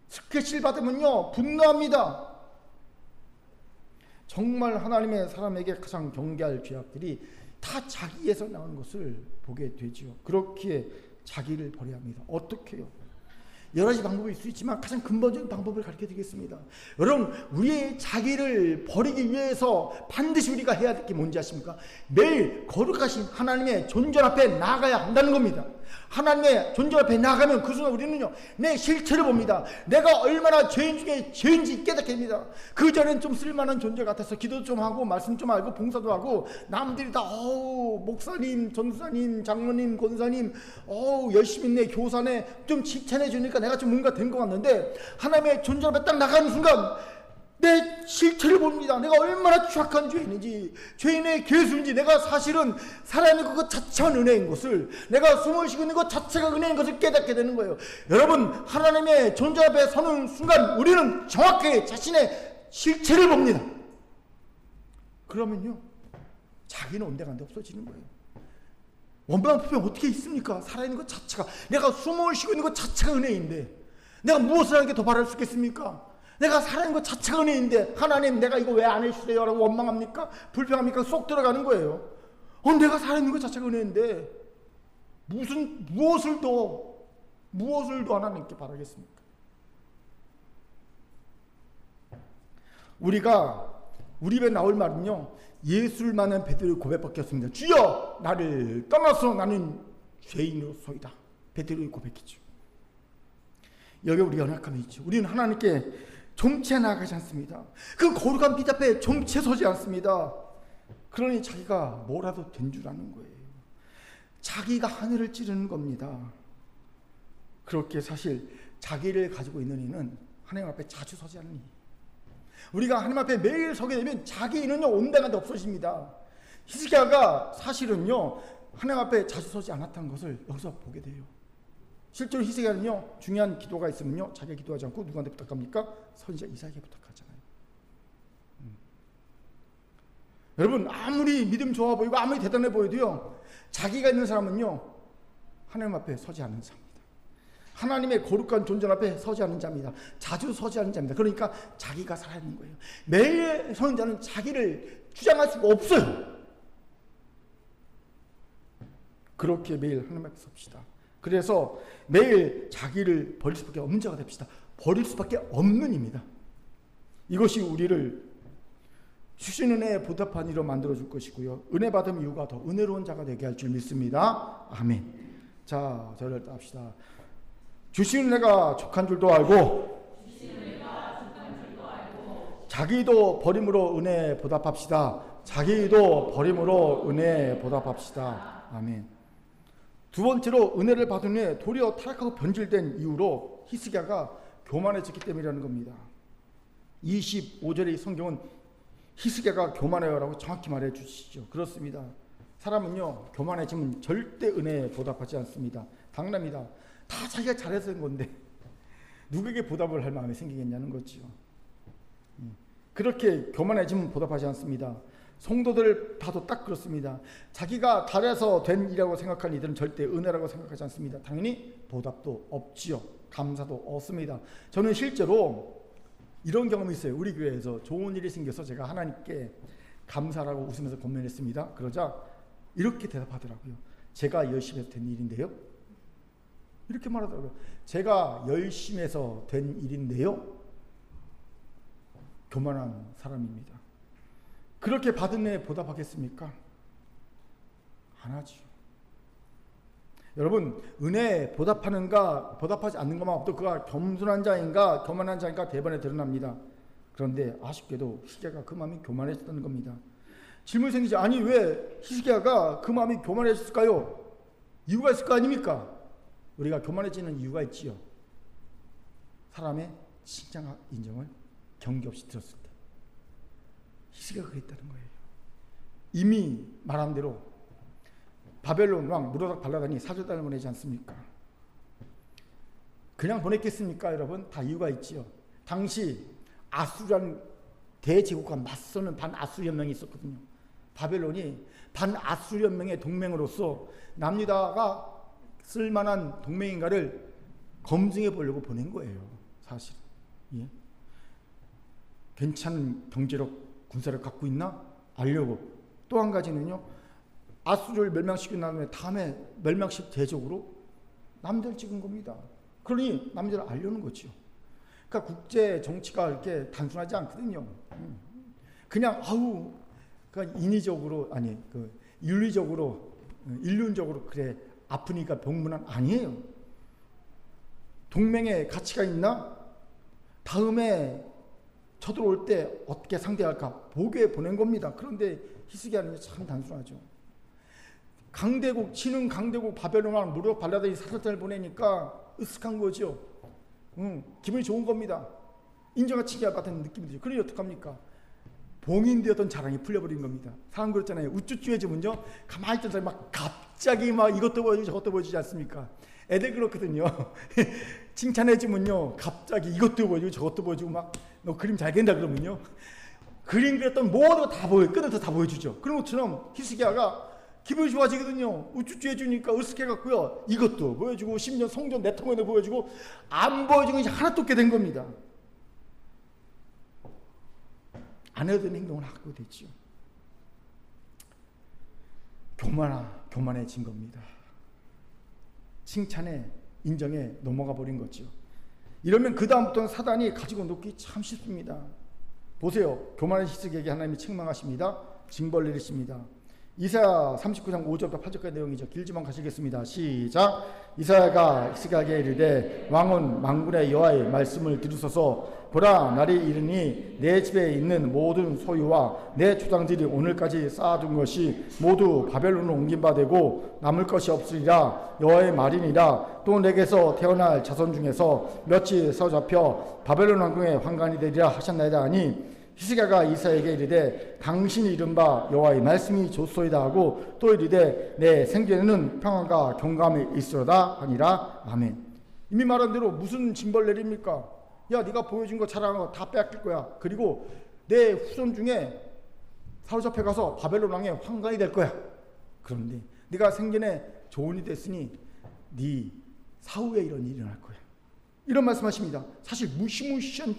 스케치를 받으면요, 분노합니다. 정말 하나님의 사람에게 가장 경계할 죄악들이 다 자기에서 나오는 것을 보게 되죠. 그렇기에 자기를 버려야 합니다. 어떻게 해요? 여러 가지 방법이 있을 수 있지만 가장 근본적인 방법을 가르쳐 드리겠습니다. 여러분, 우리의 자기를 버리기 위해서 반드시 우리가 해야 될 게 뭔지 아십니까? 매일 거룩하신 하나님의 존재 앞에 나아가야 한다는 겁니다. 하나님의 존재 앞에 나가면 그 순간 우리는요, 내 실체를 봅니다. 내가 얼마나 죄인 중에 죄인지 깨닫게 됩니다. 그전엔 좀 쓸만한 존재 같아서 기도 좀 하고 말씀 좀 알고 봉사도 하고 남들이 다 목사님, 전사님, 장로님, 권사님 열심히 있네, 교사네, 좀 칭찬해 주니까 내가 좀 뭔가 된 것 같는데 하나님의 존재 앞에 딱 나가는 순간 내 실체를 봅니다. 내가 얼마나 추악한 죄인인지, 죄인의 괴수인지, 내가 사실은 살아있는 것 자체가 은혜인 것을, 내가 숨을 쉬고 있는 것 자체가 은혜인 것을 깨닫게 되는 거예요. 여러분, 하나님의 존재 앞에 서는 순간 우리는 정확하게 자신의 실체를 봅니다. 그러면요, 자기는 온데간데 없어지는 거예요. 원망 불평 어떻게 있습니까? 살아있는 것 자체가, 내가 숨을 쉬고 있는 것 자체가 은혜인데 내가 무엇을 하는 게 더 바랄 수 있겠습니까? 내가 살아있는 것 자체가 은혜인데 하나님 내가 이거 왜 안 해주세요? 라고 원망합니까? 불평합니까? 쏙 들어가는 거예요. 내가 살아있는 것 자체가 은혜인데 무엇을 더 하나님께 바라겠습니까? 우리 입에 나올 말은요, 예수를 만난 베드로의 고백밖에 없습니다. 주여 나를 떠나서 나는 죄인으로소이다. 베드로의 고백이죠. 여기 우리 연약함이 있죠. 우리는 하나님께 좀채 나아가지 않습니다. 그 거룩한 빛 앞에 좀채 서지 않습니다. 그러니 자기가 뭐라도 된 줄 아는 거예요. 자기가 하늘을 찌르는 겁니다. 그렇게 사실 자기를 가지고 있는 이는 하나님 앞에 자주 서지 않는 이. 우리가 하나님 앞에 매일 서게 되면 자기는요 온데간데 없어집니다. 히스기야가 사실은요 하나님 앞에 자주 서지 않았다는 것을 여기서 보게 돼요. 실제로 히스기야는요 중요한 기도가 있으면요 자기가 기도하지 않고 누구한테 부탁합니까? 선지자 이사야에게 부탁하잖아요. 여러분, 아무리 믿음 좋아 보이고 아무리 대단해 보여도요 자기가 있는 사람은요 하나님 앞에 서지 않는 자입니다. 하나님의 거룩한 존재 앞에 서지 않는 자입니다. 자주 서지 않는 자입니다. 그러니까 자기가 살아있는 거예요. 매일 서는 자는 자기를 주장할 수가 없어요. 그렇게 매일 하나님 앞에 섭시다. 그래서 매일 자기를 버릴 수밖에 없는 자가 됩시다. 버릴 수밖에 없는 입니다. 이것이 우리를 주신 은혜에 보답한 이로 만들어줄 것이고요. 은혜 받은 이유가 더 은혜로운 자가 되게 할 줄 믿습니다. 아멘. 자, 저를 합시다. 주신 은혜가 족한 줄도 알고 자기도 버림으로 은혜 보답합시다. 자기도 버림으로 은혜 보답합시다. 아멘. 두 번째로 은혜를 받은 후에 도리어 타락하고 변질된 이유로 히스기야가 교만해졌기 때문이라는 겁니다. 25절의 성경은 히스기야가 교만해요라고 정확히 말해 주시죠. 그렇습니다. 사람은요 교만해지면 절대 은혜에 보답하지 않습니다. 당연합니다. 다 자기가 잘해서 한 건데 누구에게 보답을 할 마음이 생기겠냐는 거죠. 그렇게 교만해지면 보답하지 않습니다. 성도들 봐도 딱 그렇습니다. 자기가 잘해서 된 일이라고 생각하는 이들은 절대 은혜라고 생각하지 않습니다. 당연히 보답도 없지요. 감사도 없습니다. 저는 실제로 이런 경험이 있어요. 우리 교회에서 좋은 일이 생겨서 제가 하나님께 감사라고 웃으면서 고민했습니다. 그러자 이렇게 대답하더라고요. 제가 열심히 해서 된 일인데요. 이렇게 말하더라고요. 제가 열심히 해서 된 일인데요. 교만한 사람입니다. 그렇게 받은 애 보답하겠습니까? 안 하죠. 여러분, 은혜에 보답하는가 보답하지 않는 것만 없도 그가 겸손한 자인가 교만한 자인가 대번에 드러납니다. 그런데 아쉽게도 히스기야가 그 마음이 교만해졌다는 겁니다. 질문이 생기죠. 아니 왜 히스기야가 그 마음이 교만해졌을까요? 이유가 있을 거 아닙니까? 우리가 교만해지는 이유가 있지요. 사람의 칭찬과 인정을 경계 없이 들었을 때. 히스기야가 그랬다는 거예요. 이미 말한 대로 바벨론 왕 무로닥 발라단이 사절단을 보내지 않습니까? 그냥 보냈겠습니까? 여러분, 다 이유가 있지요. 당시 아수르라는 대제국과 맞서는 반아수르 연맹이 있었거든요. 바벨론이 반아수르 연맹의 동맹으로서 남유다가 쓸만한 동맹인가를 검증해 보려고 보낸 거예요. 사실. 예? 괜찮은 경제력, 군사를 갖고 있나? 알려고. 또 한 가지는요. 아수르를 멸망시킨 다음에 멸망식 대적으로 남들 찍은 겁니다. 그러니 남들을 알려는 거죠. 그러니까 국제 정치가 이렇게 단순하지 않거든요. 그냥 그러니까 인위적으로 인륜적으로 그래 아프니까 병문안 아니에요. 동맹의 가치가 있나? 다음에 쳐들어올 때 어떻게 상대할까 보게 보낸 겁니다. 그런데 히스기야는 참 단순하죠. 친흥 강대국 바벨론 왕 무로닥 발라단이 사절단을 보내니까 으쓱한 거죠. 기분이 좋은 겁니다. 인정과 칭찬받는 느낌이 들죠. 그러니 어떡합니까? 봉인되었던 자랑이 풀려버린 겁니다. 사람 그렇잖아요. 우쭈쭈해지면요, 가만히 있던 사람이 막 갑자기 막 이것도 보여주고 저것도 보여주지 않습니까? 애들 그렇거든요. 칭찬해주면요, 갑자기 이것도 보여주고 저것도 보여주고 막 너 그림 잘 그린다 그러면요, 그림 그렸던 모든 거 다 끊어서 다 보여주죠. 그런 것처럼 히스기야가 기분이 좋아지거든요. 우쭈쭈해주니까 으쓱해갖고요, 이것도 보여주고 심지어 성전 내통에도 보여주고 안 보여주고 이제 하나도 없게 된 겁니다. 안 해도 되는 행동을 하고 됐죠. 교만해진 겁니다. 칭찬에 인정에 넘어가 버린 거죠. 이러면 그 다음부터는 사단이 가지고 놓기 참 쉽습니다. 보세요. 교만한 히스기야에게 하나님이 책망하십니다. 징벌 내리십니다. 이사야 39장 5절부터 8절까지 내용이죠. 길지만 가시겠습니다. 시작. 이사야가 히스기야에게 이르되 왕은 만군의 여호와의 말씀을 들으소서. 보라, 날이 이르니 내 집에 있는 모든 소유와 내 초장들이 오늘까지 쌓아둔 것이 모두 바벨론으로 옮긴 바 되고 남을 것이 없으리라. 여호와의 말이니라. 또 내게서 태어날 자손 중에서 몇이 사로잡혀 바벨론 왕궁의 환관이 되리라 하셨나이다 하니, 히스기야가 이사야에게 이르되 당신이 이른바 여호와의 말씀이 좋소이다 하고 또 이르되 내 생전에는 평안과 경감이 있으로다 하니라. 아멘. 이미 말한 대로 무슨 징벌 내립니까? 야, 네가 보여준 거 자랑한 거 다 빼앗길 거야. 그리고 내 후손 중에 사로잡혀 가서 바벨론 왕의 환관이 될 거야. 그런데 네가 생전에 조언이 됐으니 네 사후에 이런 일이 일어날 거야. 이런 말씀하십니다. 사실 무시무시한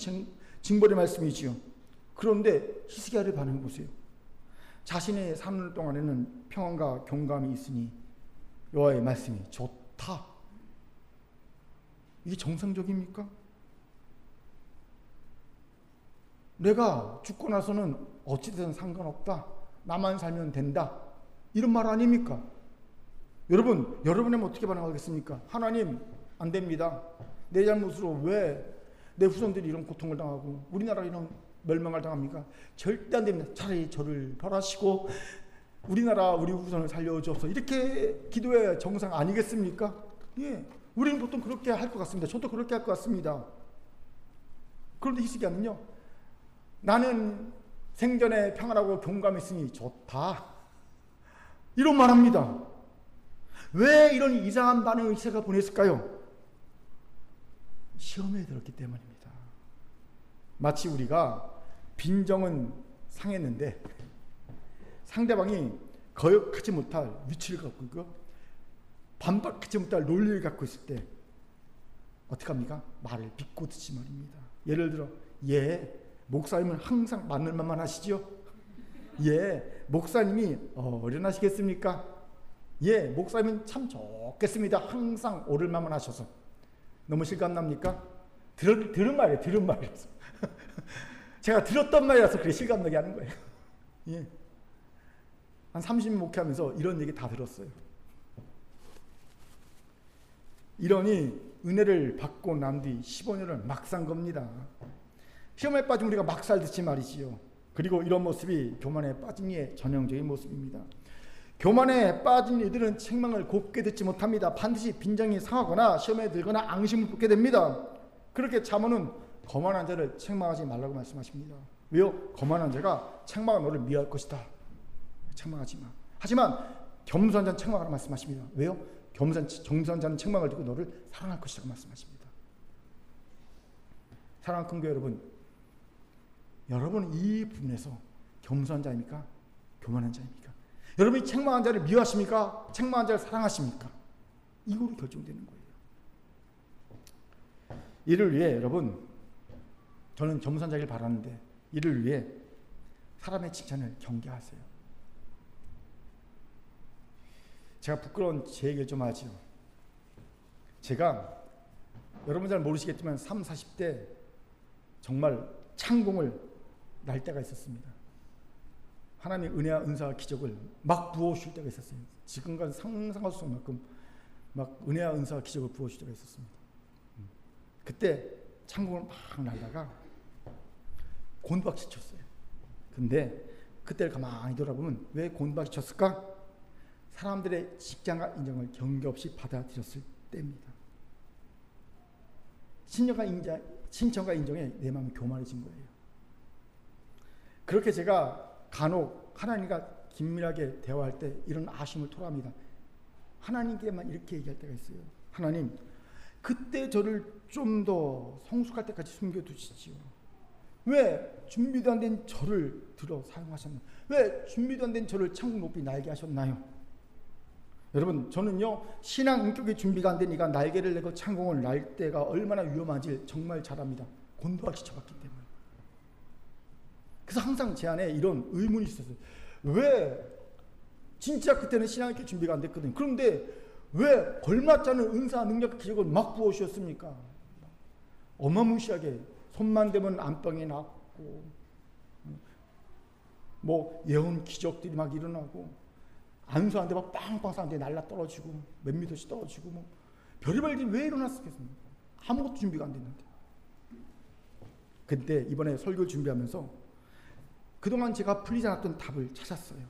징벌의 말씀이지요. 그런데 히스기야를 반응해 보세요. 자신의 사는 동안에는 평안과 경감이 있으니 여호와의 말씀이 좋다. 이게 정상적입니까? 내가 죽고 나서는 어찌되든 상관없다. 나만 살면 된다. 이런 말 아닙니까? 여러분이면 어떻게 반응하겠습니까? 하나님, 안 됩니다. 내 잘못으로 왜 내 후손들이 이런 고통을 당하고 우리나라 이런 멸망을 당합니까? 절대 안 됩니다. 차라리 저를 벌하시고 우리나라 우리 후손을 살려줘서 이렇게 기도해야 정상 아니겠습니까? 예, 우리는 보통 그렇게 할 것 같습니다. 저도 그렇게 할 것 같습니다. 그런데 히스기야는요, 나는 생전에 평안하고 경감이 있으니 좋다, 이런 말합니다. 왜 이런 이상한 반응을 히스기야가 보냈을까요? 시험에 들었기 때문입니다. 마치 우리가 빈정은 상했는데 상대방이 거역하지 못할 위치를 갖고 있고 반박하지 못할 논리를 갖고 있을 때 어떻게 합니까? 말을 비꼬듯이 말입니다. 예를 들어, 목사님은 항상 맞는 말만 하시죠? 목사님이 어련하시겠습니까? 목사님은 참 좋겠습니다. 항상 옳을 말만 하셔서. 너무 실감납니까? 들은 말이라서. 제가 들었던 말이라서 그래 실감나게 하는 거예요. 한 30년 목회하면서 이런 얘기 다 들었어요. 이러니 은혜를 받고 난 뒤 15년을 막 산 겁니다. 시험에 빠진 우리가 막 살듯이 말이지요. 그리고 이런 모습이 교만에 빠진 이의 전형적인 모습입니다. 교만에 빠진 이들은 책망을 곱게 듣지 못합니다. 반드시 빈정이 상하거나 시험에 들거나 앙심을 품게 됩니다. 그렇게 잠언은 거만한 자를 책망하지 말라고 말씀하십니다. 왜요? 거만한 자가 책망한 너를 미워할 것이다. 책망하지 마. 하지만 겸손한 자는 책망하라 말씀하십니다. 왜요? 겸손한 자는 책망을 듣고 너를 사랑할 것이라고 말씀하십니다. 사랑하는 큰교회 여러분, 여러분은 이 부분에서 겸손한 자입니까? 교만한 자입니까? 여러분이 책망한 자를 미워하십니까? 책망한 자를 사랑하십니까? 이거로 결정되는 거예요. 이를 위해 여러분, 저는 겸손한 자를 바라는데 이를 위해 사람의 칭찬을 경계하세요. 제가 부끄러운 제 얘기를 좀 하죠. 제가 여러분 잘 모르시겠지만 30, 40대 정말 창공을 날 때가 있었습니다. 하나님의 은혜와 은사와 기적을 막 부어주실 때가 있었어요. 지금까지 상상할 수 없는 만큼 막 은혜와 은사와 기적을 부어주실 때가 있었습니다. 그때 창공을 막 날다가 곤박시 쳤어요. 근데 그때를 가만히 돌아보면 왜 곤박시 쳤을까? 사람들의 직장과 인정을 경계 없이 받아들였을 때입니다. 신령한 칭찬과 인정에 내 마음이 교만해진 거예요. 그렇게 제가 간혹 하나님과 긴밀하게 대화할 때 이런 아쉬움을 토로합니다. 하나님께만 이렇게 얘기할 때가 있어요. 하나님, 그때 저를 좀 더 성숙할 때까지 숨겨두시지요. 왜 준비도 안 된 저를 들어 사용하셨나요? 왜 준비도 안 된 저를 창문 높이 날게 하셨나요? 여러분, 저는요, 신앙 인격의 준비가 안 된 이가 날개를 내고 창공을 날 때가 얼마나 위험한지 정말 잘 압니다. 곤두박이 쳐봤기 때문에. 그래서 항상 제 안에 이런 의문이 있었어요. 왜 진짜 그때는 신앙 인격 준비가 안 됐거든요. 그런데 왜 걸맞지 않은 은사, 능력, 기적을 막 부어주셨습니까? 어마무시하게 손만 대면 안병이 낫고 뭐 예언 기적들이 막 일어나고 안수하는데 막 빵빵 사는데 날라 떨어지고 몇 미터씩 떨어지고 뭐 별의별 일이 왜 일어났겠습니까? 아무것도 준비가 안 됐는데. 근데 이번에 설교 준비하면서 그동안 제가 풀리지 않았던 답을 찾았어요.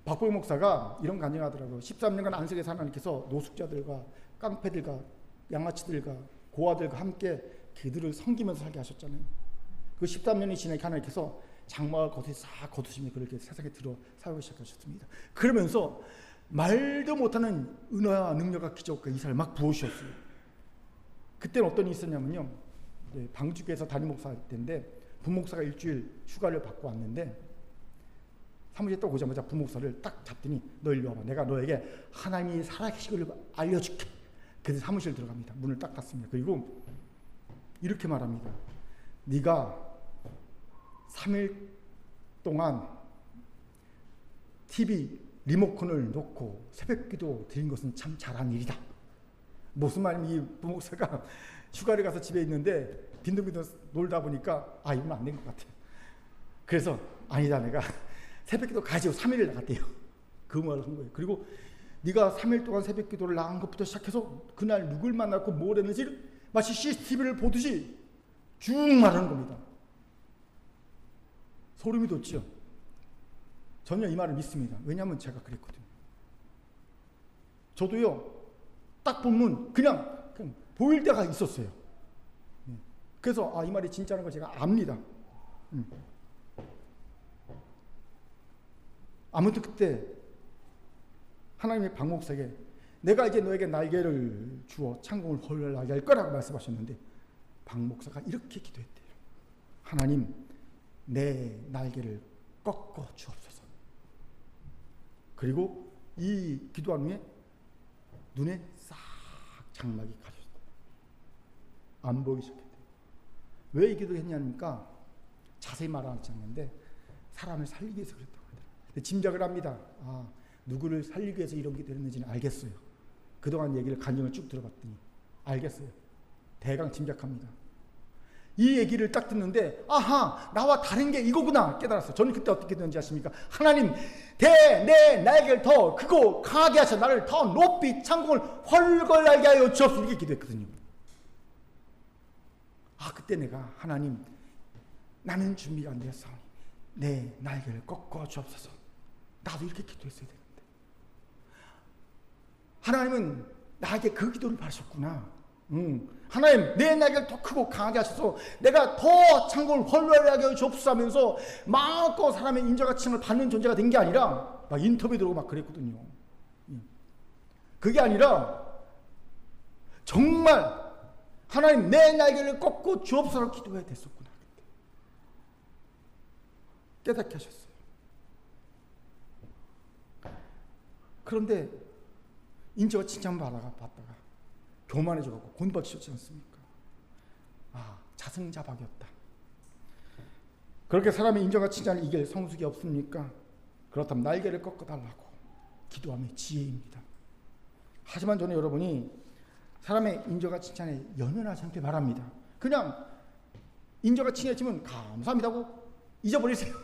박보영 목사가 이런 간증하더라고요. 13년간 안석에서 하나님께서 노숙자들과 깡패들과 양아치들과 고아들과 함께 그들을 섬기면서 살게 하셨잖아요. 그 13년이 지나니까 하나님께서 장막을 거두시며 그렇게 세상에 들어 사용하기 시작하셨습니다. 그러면서 말도 못하는 은혜와 능력과 기적과 이사를 막 부어주셨어요. 그때는 어떤 일이 있었냐면요. 방주교에서 담임 목사 할 때인데 부목사가 일주일 휴가를 받고 왔는데 사무실에 딱 오자마자 부목사를 딱 잡더니 너 일로 와봐. 내가 너에게 하나님이 살아계신 걸 알려줄게. 그래서 사무실 들어갑니다. 문을 딱 닫습니다. 그리고 이렇게 말합니다. 네가 3일 동안 TV 리모컨을 놓고 새벽기도 드린 것은 참 잘한 일이다. 무슨 말이면 이 부목사가 휴가를 가서 집에 있는데 빈둥빈둥 놀다 보니까 이건 안 된 것 같아요. 그래서 아니다, 내가 새벽기도 가지고 3일을 나갔대요. 그 말을 한 거예요. 그리고 네가 3일 동안 새벽기도를 나간 것부터 시작해서 그날 누굴 만났고 뭘 했는지 마치 CCTV를 보듯이 쭉 말하는 겁니다. 소름이 돋죠. 전혀 이 말을 믿습니다. 왜냐하면 제가 그랬거든요. 저도요, 딱 보면 그냥 보일 때가 있었어요. 그래서 이 말이 진짜라는 걸 제가 압니다. 아무튼 그때 하나님의 박목사에게 내가 이제 너에게 날개를 주어 창공을 헐나게 할 거라고 말씀하셨는데 박목사가 이렇게 기도했대요. 하나님, 내 날개를 꺾어 주옵소서. 그리고 이 기도한 후에 눈에 싹 장막이 가셨어요. 안 보이기 시작했대요. 왜 이 기도했냐니까 자세히 말하지 않는데 사람을 살리기 위해서 그랬다고 하더라고요. 짐작을 합니다. 누구를 살리기 위해서 이런 게 되는지는 알겠어요. 그동안 얘기를 간증을 쭉 들어봤더니 알겠어요. 대강 짐작합니다. 이 얘기를 딱 듣는데 나와 다른 게 이거구나 깨달았어요. 저는 그때 어떻게 됐는지 아십니까? 하나님, 내 날개를 더 크고 강하게 하셔 나를 더 높이 창공을 헐걸나게 하여 주옵소서 이렇게 기도했거든요. 그때 내가 하나님, 나는 준비가 안 되었어. 내 날개를 꺾어 주옵소서. 나도 이렇게 기도했어야 되는데 하나님은 나에게 그 기도를 바라셨구나. 하나님, 내 날개를 더 크고 강하게 하셔서 내가 더 창공을 헐헐하게 하여 주옵소서 하면서 마음껏 사람의 인정과 칭을 받는 존재가 된 게 아니라 막 인터뷰 들어오고 막 그랬거든요. 그게 아니라 정말 하나님, 내 날개를 꺾고 주옵소서 기도해야 됐었구나. 깨닫게 하셨어요. 그런데 인정과 칭찬받다가 교만해져갖고 곤박시셨지 않습니까? 자승자박이었다. 그렇게 사람의 인정과 칭찬을 이길 성숙이 없습니까? 그렇다면 날개를 꺾어달라고 기도함의 지혜입니다. 하지만 저는 여러분이 사람의 인정과 칭찬에 연연하지 않길 바랍니다. 그냥 인정과 칭찬해주면 감사합니다고 잊어버리세요.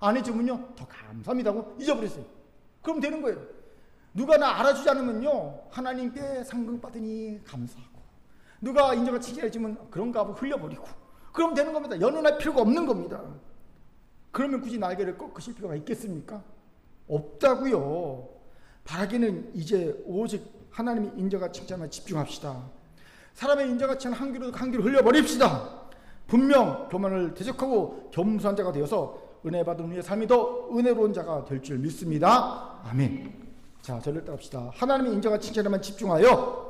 안 해주면요 더 감사합니다고 잊어버리세요. 그럼 되는 거예요. 누가 나 알아주지 않으면요 하나님께 상금 받으니 감사하고, 누가 인정과 칭찬해주면 그런가 하고 흘려버리고, 그럼 되는 겁니다. 연연할 필요가 없는 겁니다. 그러면 굳이 날개를 꺾으실 필요가 있겠습니까? 없다고요. 바라기는 이제 오직 하나님의 인정과 칭찬에 집중합시다. 사람의 인정하지 않은 한기로 흘려버립시다. 분명 교만을 대적하고 겸손한 자가 되어서 은혜 받은 우리의 삶이 더 은혜로운 자가 될 줄 믿습니다. 아멘. 자, 저를 따릅시다. 하나님의 인정과 칭찬에만 집중하여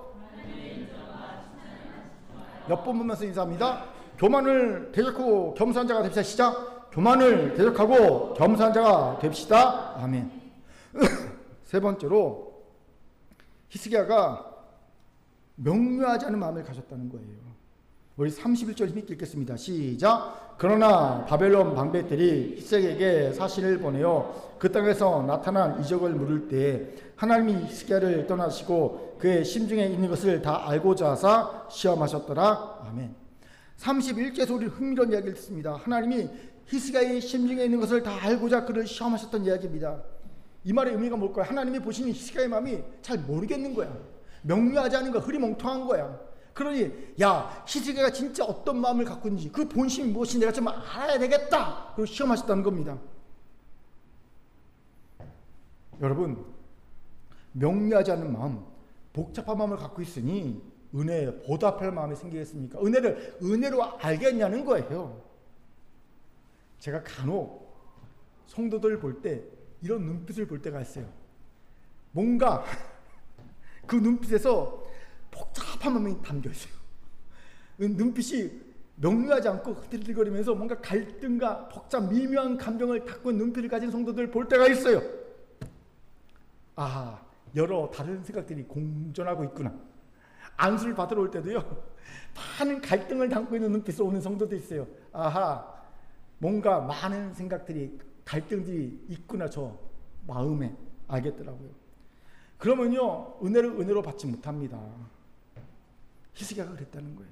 몇 번 보면서 인사합니다. 교만을 대적하고 겸손한 자가 됩시다. 시작. 교만을 대적하고 겸손한 자가 됩시다. 아멘. 세 번째로 히스기야가 명료하지 않은 마음을 가졌다는 거예요. 우리 31절 힘있게 읽겠습니다. 시작. 그러나 바벨론 방백들이 히스기야에게 사신을 보내어 그 땅에서 나타난 이적을 물을 때 하나님이 히스기야를 떠나시고 그의 심중에 있는 것을 다 알고자 하사 시험하셨더라. 아멘. 31절에서 우리 흥미로운 이야기를 듣습니다. 하나님이 히스기야의 심중에 있는 것을 다 알고자 그를 시험하셨던 이야기입니다. 이 말의 의미가 뭘까요? 하나님이 보시는 히스기야의 마음이 잘 모르겠는 거야. 명료하지 않은 거, 흐리멍텅한 거야. 그러니 야, 히스기야가 진짜 어떤 마음을 갖고 있는지, 그 본심이 무엇인지 내가 좀 알아야 되겠다. 그리고 시험하셨다는 겁니다. 여러분, 명료하지 않은 마음, 복잡한 마음을 갖고 있으니 은혜에 보답할 마음이 생기겠습니까? 은혜를 은혜로 알겠냐는 거예요. 제가 간혹 성도들 볼 때 이런 눈빛을 볼 때가 있어요. 뭔가 그 눈빛에서 복잡한 마음이 담겨 있어요. 눈빛이 명료하지 않고 흔들거리면서 뭔가 갈등과 복잡 미묘한 감정을 갖고 있는 눈빛을 가진 성도들 볼 때가 있어요. 아, 여러 다른 생각들이 공존하고 있구나. 안수를 받으러 올 때도요, 많은 갈등을 담고 있는 눈빛으로 오는 성도도 있어요. 아하, 뭔가 많은 생각들이, 갈등들이 있구나, 저 마음에. 알겠더라고요. 그러면요, 은혜를 은혜로 받지 못합니다. 히스기야가 그랬다는 거예요.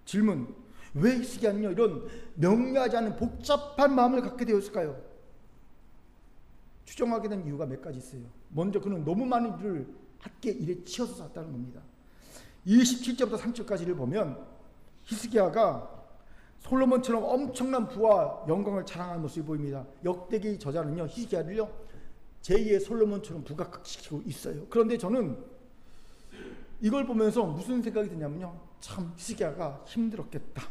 질문, 왜 히스기야는요 이런 명료하지 않은 복잡한 마음을 갖게 되었을까요? 추정하게 된 이유가 몇 가지 있어요. 먼저 그는 너무 많은 일을 함께 일에 치여서 샀다는 겁니다. 27절부터 30절까지를 보면 히스기야가 솔로몬처럼 엄청난 부와 영광을 자랑하는 모습이 보입니다. 역대기 저자는요 히스기야를요 제2의 솔로몬처럼 부각시키고 있어요. 그런데 저는 이걸 보면서 무슨 생각이 드냐면요, 참 히스기야가 힘들었겠다,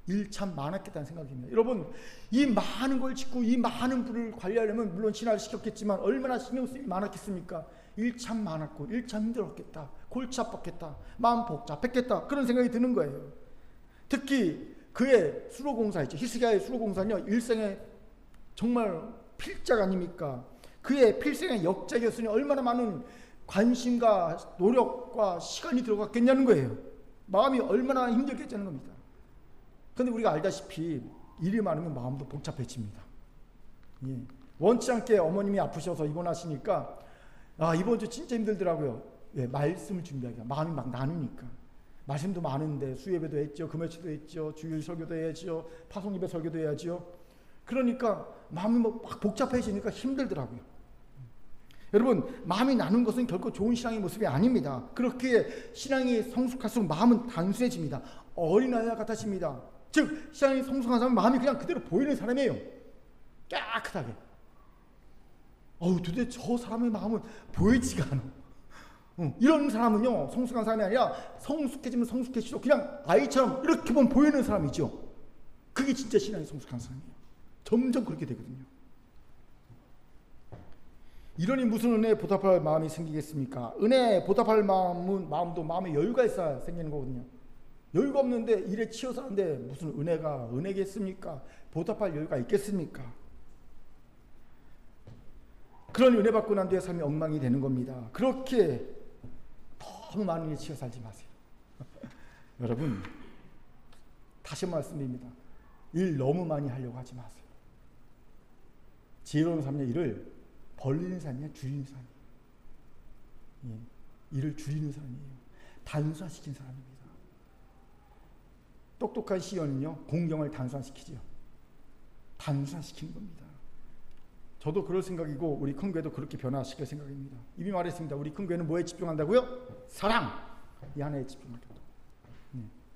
일 참 많았겠다는 생각입니다. 여러분, 이 많은 걸 짓고 이 많은 부를 관리하려면 물론 신화를 시켰겠지만 얼마나 신경 쓰임이 많았겠습니까? 일 참 많았고 일 참 힘들었겠다, 골치 아팠겠다, 마음 복잡했겠다, 그런 생각이 드는 거예요. 특히 그의 수로공사 있죠. 히스기야의 수로공사는요 일생의 정말 필작 아닙니까? 그의 필생의 역작이었으니 얼마나 많은 관심과 노력과 시간이 들어갔겠냐는 거예요. 마음이 얼마나 힘들겠냐는 겁니다. 그런데 우리가 알다시피 일이 많으면 마음도 복잡해집니다. 예. 원치 않게 어머님이 아프셔서 입원하시니까 아, 이번 주 진짜 힘들더라고요. 예, 말씀을 준비하기가 마음이 막 나누니까. 말씀도 많은데 수예배도 했죠, 금요일도 했죠, 주일 설교도 해야죠, 파송예배 설교도 해야죠. 그러니까 마음이 막 복잡해지니까 힘들더라고요. 여러분, 마음이 나눈 것은 결코 좋은 신앙의 모습이 아닙니다. 그렇게 신앙이 성숙할수록 마음은 단순해집니다. 어린아이와 같아집니다. 즉 신앙이 성숙한 사람은 마음이 그냥 그대로 보이는 사람이에요. 깨끗하게. 도대체 저 사람의 마음은 보이지가 않아. 이런 사람은요 성숙한 사람이 아니라 성숙해지면 성숙해지도록 그냥 아이처럼 이렇게 보면 보이는 사람이죠. 그게 진짜 신앙이 성숙한 사람이에요. 점점 그렇게 되거든요. 이러니 무슨 은혜에 보답할 마음이 생기겠습니까? 은혜에 보답할 마음도 마음에 여유가 있어야 생기는 거거든요. 여유가 없는데 일에 치여서 하는데 무슨 은혜가 은혜겠습니까? 보답할 여유가 있겠습니까? 그런 은혜 받고 난 뒤에 삶이 엉망이 되는 겁니다. 그렇게 너무 많은 일에 치여 살지 마세요. 여러분, 다시 말씀드립니다. 일 너무 많이 하려고 하지 마세요. 지혜로운 삶의 일을 벌리는 삶이야, 줄이는 삶이에요. 예, 일을 줄이는 삶이에요. 단순화시킨 사람입니다. 똑똑한 시연은요 공경을 단순화시키죠. 단순화시키는 겁니다. 저도 그럴 생각이고 우리 큰 교회도 그렇게 변화시킬 생각입니다. 이미 말했습니다. 우리 큰 교회는 뭐에 집중한다고요? 사랑! 이 하나에 집중하겠다.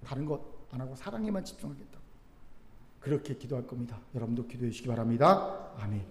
다른 것 안 하고 사랑에만 집중하겠다. 그렇게 기도할 겁니다. 여러분도 기도해 주시기 바랍니다. 아멘.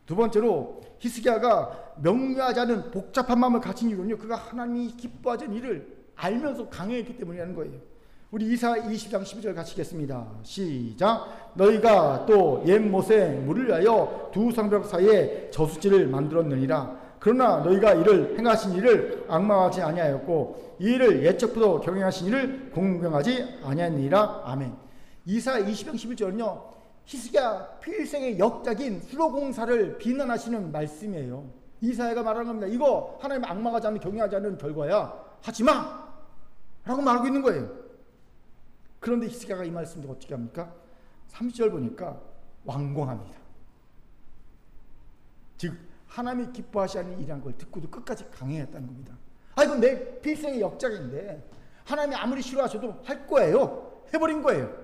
두 번째로 히스기야가 명료하지 않은 복잡한 마음을 가진 이유는요, 그가 하나님이 기뻐하지 않는 일을 알면서 강행했기 때문이라는 거예요. 우리 이사 20장 12절 같이 읽겠습니다. 시작. 너희가 또 옛 못에 물을 위하여 두 성벽 사이에 저수지를 만들었느니라. 그러나 너희가 이를 행하신 일을 앙망하지 아니하였고 이 일을 예적부터 경영하신 일을 공경하지 아니하니라. 아멘. 이사 20장 11절은요, 히스기야 필생의 역작인 수로공사를 비난하시는 말씀이에요. 이사야가 말하는 겁니다. 이거 하나님 앙망하지 않는, 경영하지 않는 결과야. 하지마! 라고 말하고 있는 거예요. 그런데 히스기야가 이 말씀을 어떻게 합니까? 30절 보니까 완공합니다. 즉 하나님이 기뻐하시 않는 일이란 걸 듣고도 끝까지 강행했다는 겁니다. 아, 이건 내 필생의 역작인데 하나님이 아무리 싫어하셔도 할 거예요. 해버린 거예요.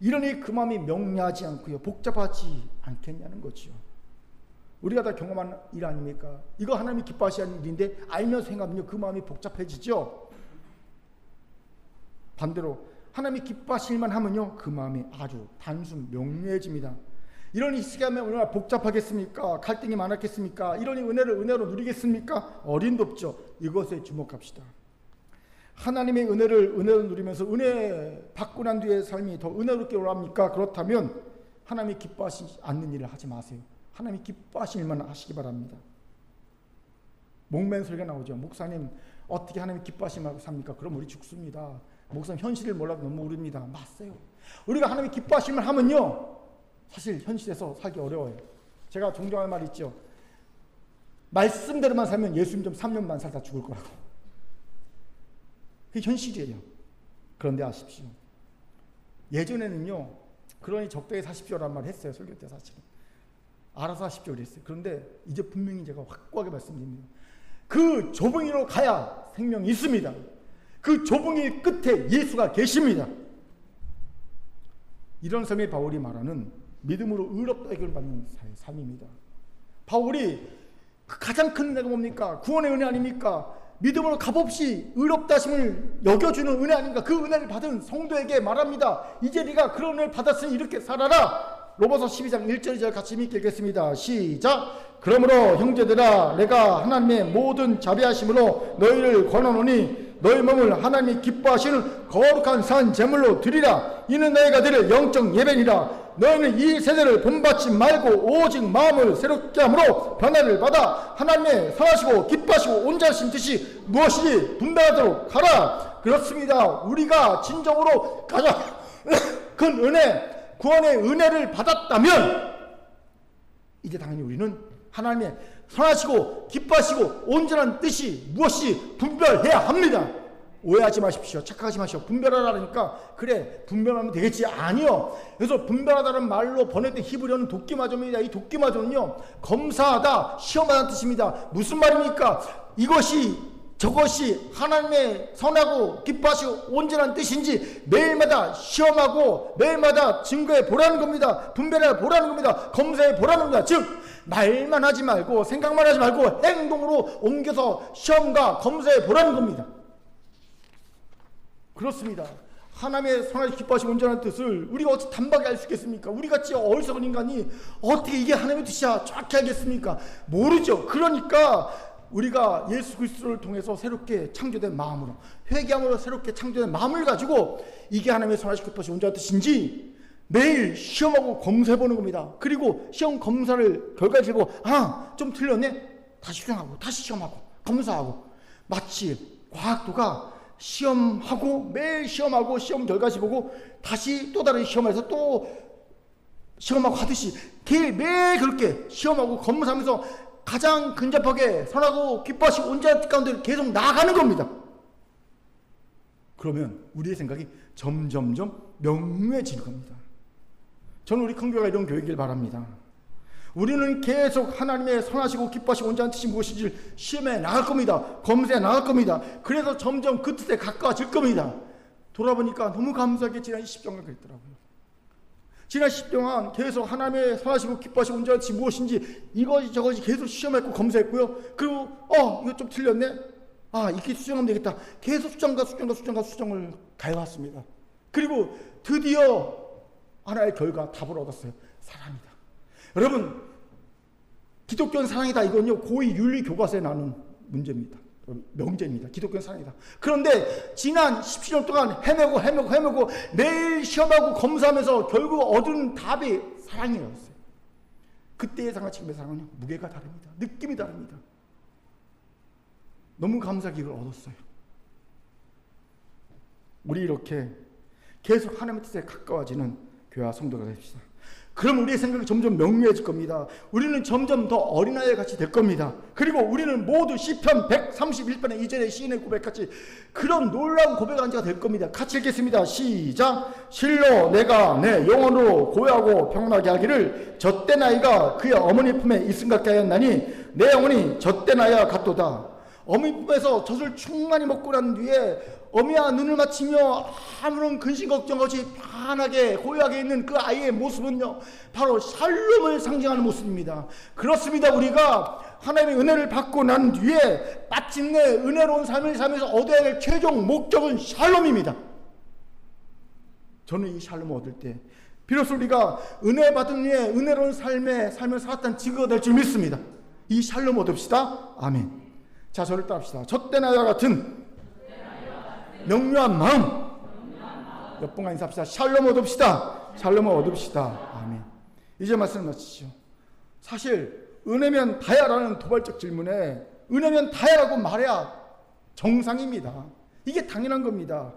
이러니 그 마음이 명료하지 않고요, 복잡하지 않겠냐는 거죠. 우리가 다 경험한 일 아닙니까? 이거 하나님이 기뻐하시는 일인데 알면서 행하면요, 그 마음이 복잡해지죠. 반대로 하나님이 기뻐하실만 하면요, 그 마음이 아주 단순 명료해집니다. 이러니 히스기야면 얼마나 복잡하겠습니까? 갈등이 많았겠습니까? 이러니 은혜로 누리겠습니까? 어림도 없죠. 이것에 주목합시다. 하나님의 은혜로 누리면서 은혜 받고 난 뒤에 삶이 더 은혜롭게 올라갑니까? 그렇다면 하나님이 기뻐하시지 않는 일을 하지 마세요. 하나님이 기뻐하실 일만 하시기 바랍니다. 목맨 소리가 나오죠. 목사님 어떻게 하나님이 기뻐하시면 삽니까? 그럼 우리 죽습니다. 목사님 현실을 몰라도 너무 우립니다. 맞아요. 우리가 하나님이 기뻐하실 만 하면요, 사실 현실에서 살기 어려워요. 제가 종종 하는 말이 있죠. 말씀대로만 살면 예수님 좀 3년만 살다 죽을 거라고. 그게 현실이에요. 그런데 아십시오, 예전에는요, 그러니 적당히 사십시오라는 말을 했어요. 설교 때 사실은. 알아서 하십시오 그랬어요. 그런데 이제 분명히 제가 확고하게 말씀드립니다. 그 좁은 길로 가야 생명이 있습니다. 그 좁은 길 끝에 예수가 계십니다. 이런 삶이 바울이 말하는 믿음으로 의롭다 해결 받는 삶입니다. 바울이 가장 큰 은혜가 뭡니까? 구원의 은혜 아닙니까? 믿음으로 값없이 의롭다 하심을 여겨주는 은혜 아닙니까? 그 은혜를 받은 성도에게 말합니다. 이제 네가 그런 은혜를 받았으니 이렇게 살아라. 로마서 12장 1절 2절 같이 읽겠습니다. 시작. 그러므로 형제들아, 내가 하나님의 모든 자비하심으로 너희를 권하노니 너희 몸을 하나님이 기뻐하시는 거룩한 산 제물로 드리라. 이는 너희가 드릴 영적 예배니라. 너희는 이 세대를 본받지 말고 오직 마음을 새롭게 함으로 변화를 받아 하나님의 선하시고 기뻐하시고 온전하신 뜻이 무엇이지 분별하도록 하라. 그렇습니다. 우리가 진정으로 가장 큰 은혜, 구원의 은혜를 받았다면 이제 당연히 우리는 하나님의 선하시고 기뻐하시고 온전한 뜻이 무엇이 분별해야 합니다. 오해하지 마십시오. 착각하지 마십시오. 분별하라니까 그래 분별하면 되겠지. 아니요. 그래서 분별하다는 말로 번역된 히브리어는 돕기마저입니다. 이 돕기마저는요, 검사하다, 시험하다는 뜻입니다. 무슨 말입니까? 저것이 하나님의 선하고 기뻐하시고 온전한 뜻인지 매일마다 시험하고 매일마다 증거해 보라는 겁니다. 분별해 보라는 겁니다. 검사해 보라는 겁니다. 즉 말만 하지 말고 생각만 하지 말고 행동으로 옮겨서 시험과 검사해 보라는 겁니다. 그렇습니다. 하나님의 선하시고 기뻐하시고 온전한 뜻을 우리가 어찌 단박에 알 수 있겠습니까? 우리같이 어리석은 인간이 어떻게 이게 하나님의 뜻이야 정확히 알겠습니까? 모르죠. 그러니까 우리가 예수 그리스도를 통해서 새롭게 창조된 마음으로, 회개함으로 새롭게 창조된 마음을 가지고 이게 하나님의 선하시고 기뻐하시고 온전한 뜻인지 매일 시험하고 검사해보는 겁니다. 그리고 시험 검사를 결과를 보고 좀 틀렸네? 다시 수정하고 다시 시험하고 검사하고, 마치 과학도가 시험하고 매일 시험하고 시험 결과지 보고 다시 또 다른 시험에서 또 시험하고 하듯이 매일 그렇게 시험하고 검사하면서 가장 근접하게 선하고 기뻐하시고 온전한 뜻 가운데 계속 나아가는 겁니다. 그러면 우리의 생각이 점점점 명료해질 겁니다. 저는 우리 큰교회가 이런 교회이길 바랍니다. 우리는 계속 하나님의 선하시고 기뻐하시고 온전한 뜻이 무엇인지 시험해 나갈 겁니다. 검사해 나갈 겁니다. 그래서 점점 그 뜻에 가까워질 겁니다. 돌아보니까 너무 감사하게 지난 20년간 그랬더라고요. 지난 10년 동안 계속 하나님의 선하시고 기뻐하시고 온전한 뜻이 무엇인지 이것이 저것이 계속 시험했고 검사했고요. 그리고 이거 좀 틀렸네? 이렇게 수정하면 되겠다. 계속 수정을 가해왔습니다. 그리고 드디어 하나의 결과 답을 얻었어요. 사랑이다. 여러분, 기독교는 사랑이다. 이건요 고의 윤리 교과서에 나오는 문제입니다. 명제입니다. 기독교는 사랑이다. 그런데 지난 17년 동안 헤매고 매일 시험하고 검사하면서 결국 얻은 답이 사랑이었어요. 그때의 사랑과 지금의 사랑은 무게가 다릅니다. 느낌이 다릅니다. 너무 감사하게 이걸 얻었어요. 우리 이렇게 계속 하나님의 뜻에 가까워지는 교회와 성도가 됩시다. 그럼 우리의 생각이 점점 명료해질 겁니다. 우리는 점점 더 어린아이 같이 될 겁니다. 그리고 우리는 모두 시편 131편의 2절의 시인의 고백같이 그런 놀라운 고백한 자가 될 겁니다. 같이 읽겠습니다. 시작. 실로 내가 내 영혼으로 고요하고 평온하게 하기를 젖된 아이가 그의 어머니 품에 있음 같게 하였나니 내 영혼이 젖된 아이와 같도다. 어머니 품에서 젖을 충만히 먹고 난 뒤에 어미와 눈을 맞추며 아무런 근심 걱정 없이 편하게 고요하게 있는 그 아이의 모습은요 바로 샬롬을 상징하는 모습입니다. 그렇습니다. 우리가 하나님의 은혜를 받고 난 뒤에 마침내 은혜로운 삶을 살면서 얻어야 될 최종 목적은 샬롬입니다. 저는 이 샬롬을 얻을 때 비로소 우리가 은혜 받은 후에 은혜로운 삶을 살았다는 증거가 될 줄 믿습니다. 이 샬롬 얻읍시다. 아멘. 자, 저를 따릅시다. 젖된 아이와 같은 명료한 마음. 몇 번간 인사합시다. 샬롬 얻읍시다. 샬롬을 얻읍시다. 아멘. 이제 말씀 마치죠. 사실 은혜면 다야라는 도발적 질문에 은혜면 다야라고 말해야 정상입니다. 이게 당연한 겁니다.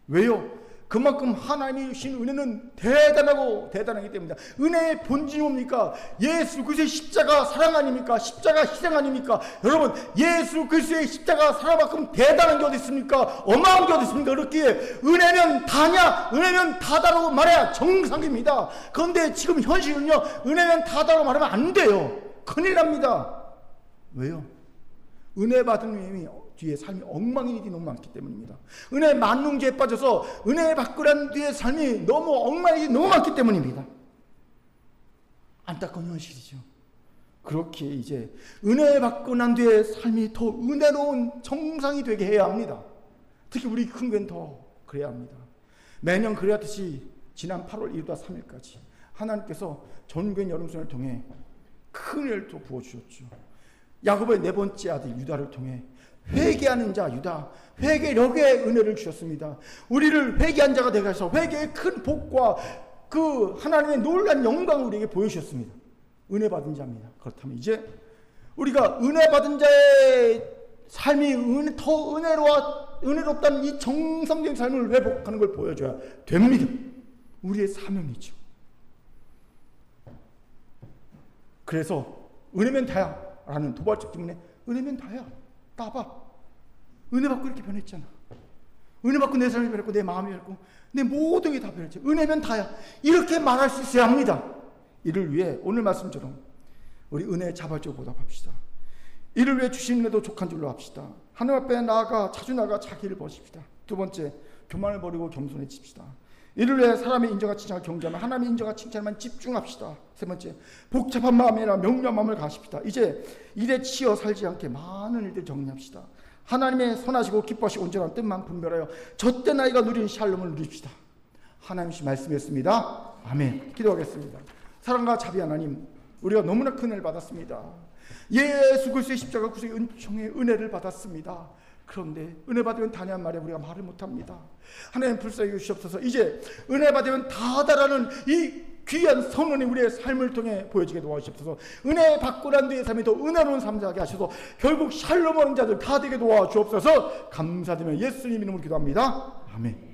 왜요? 그만큼 하나님이 주신 은혜는 대단하기 때문입니다. 은혜의 본질이 뭡니까? 예수 그리스도의 십자가 사랑 아닙니까? 십자가 희생 아닙니까? 여러분, 예수 그리스도의 십자가 사랑만큼 대단한 게 어디 있습니까? 어마어마한 게 어디 있습니까? 그렇기에 은혜면 다냐? 은혜면 다다라고 말해야 정상입니다. 그런데 지금 현실은요, 은혜면 다다라고 말하면 안 돼요. 큰일 납니다. 왜요? 은혜 받은 의미 뒤에 삶이 엉망인 일이 너무 많기 때문입니다. 은혜 만능주의에 빠져서 은혜 받고 난 뒤에 삶이 너무 엉망인 일이 너무 많기 때문입니다. 안타까운 현실이죠. 그렇게 이제 은혜 받고 난 뒤에 삶이 더 은혜로운 정상이 되게 해야 합니다. 특히 우리 큰 교회는 더 그래야 합니다. 매년 그래야듯이 지난 8월 1일부터 3일까지 하나님께서 전교인 여름수련을 통해 큰 은혜를 또 부어주셨죠. 야곱의 네 번째 아들 유다를 통해 회개하는 자 유다, 회개력의 은혜를 주셨습니다. 우리를 회개한 자가 되게 하셔서 회개의 큰 복과 그 하나님의 놀라운 영광을 우리에게 보여주셨습니다. 은혜 받은 자입니다. 그렇다면 이제 우리가 은혜 받은 자의 삶이 더 은혜롭다는 이 정상적인 삶을 회복하는 걸 보여줘야 됩니다. 우리의 사명이죠. 그래서 은혜면 다야 라는 도발적 질문에 은혜면 다야. 따봐. 은혜 받고 이렇게 변했잖아. 은혜 받고 내 삶이 변했고 내 마음이 변했고 내 모든 게 다 변했죠. 은혜면 다야. 이렇게 말할 수 있어야 합니다. 이를 위해 오늘 말씀처럼 우리 은혜에 자발적으로 보답합시다. 이를 위해 주신 은혜도 족한 줄로 합시다. 하나님 앞에 자주 나아가 자기를 버립시다. 두 번째, 교만을 버리고 겸손해집시다. 이를 위해 사람의 인정과 칭찬을 경계하며 하나님의 인정과 칭찬만 집중합시다. 세 번째, 복잡한 마음이나 명료한 마음을 가십시다. 이제 일에 치여 살지 않게 많은 일들 정리합시다. 하나님의 선하시고 기뻐하시고 온전한 뜻만 분별하여 젖된 아이가 누리는 샬롬을 누립시다. 하나님이 말씀했습니다. 아멘. 기도하겠습니다. 사랑과 자비 하나님, 우리가 너무나 큰 은혜를 받았습니다. 예수 그리스도의 십자가 구속의 은총의 은혜를 받았습니다. 그런데 은혜 받으면 다냐는 말에 우리가 말을 못합니다. 하나님 불쌍히 여기시옵소서. 이제 은혜 받으면 다다라는 이 귀한 선언이 우리의 삶을 통해 보여지게 도와주시옵소서. 은혜 받고 난 뒤의 삶이 더 은혜로운 삶 되게 하셔서 결국 샬롬 얻는 자들 다 되게 도와주옵소서. 감사드리며 예수님 이름으로 기도합니다. 아멘.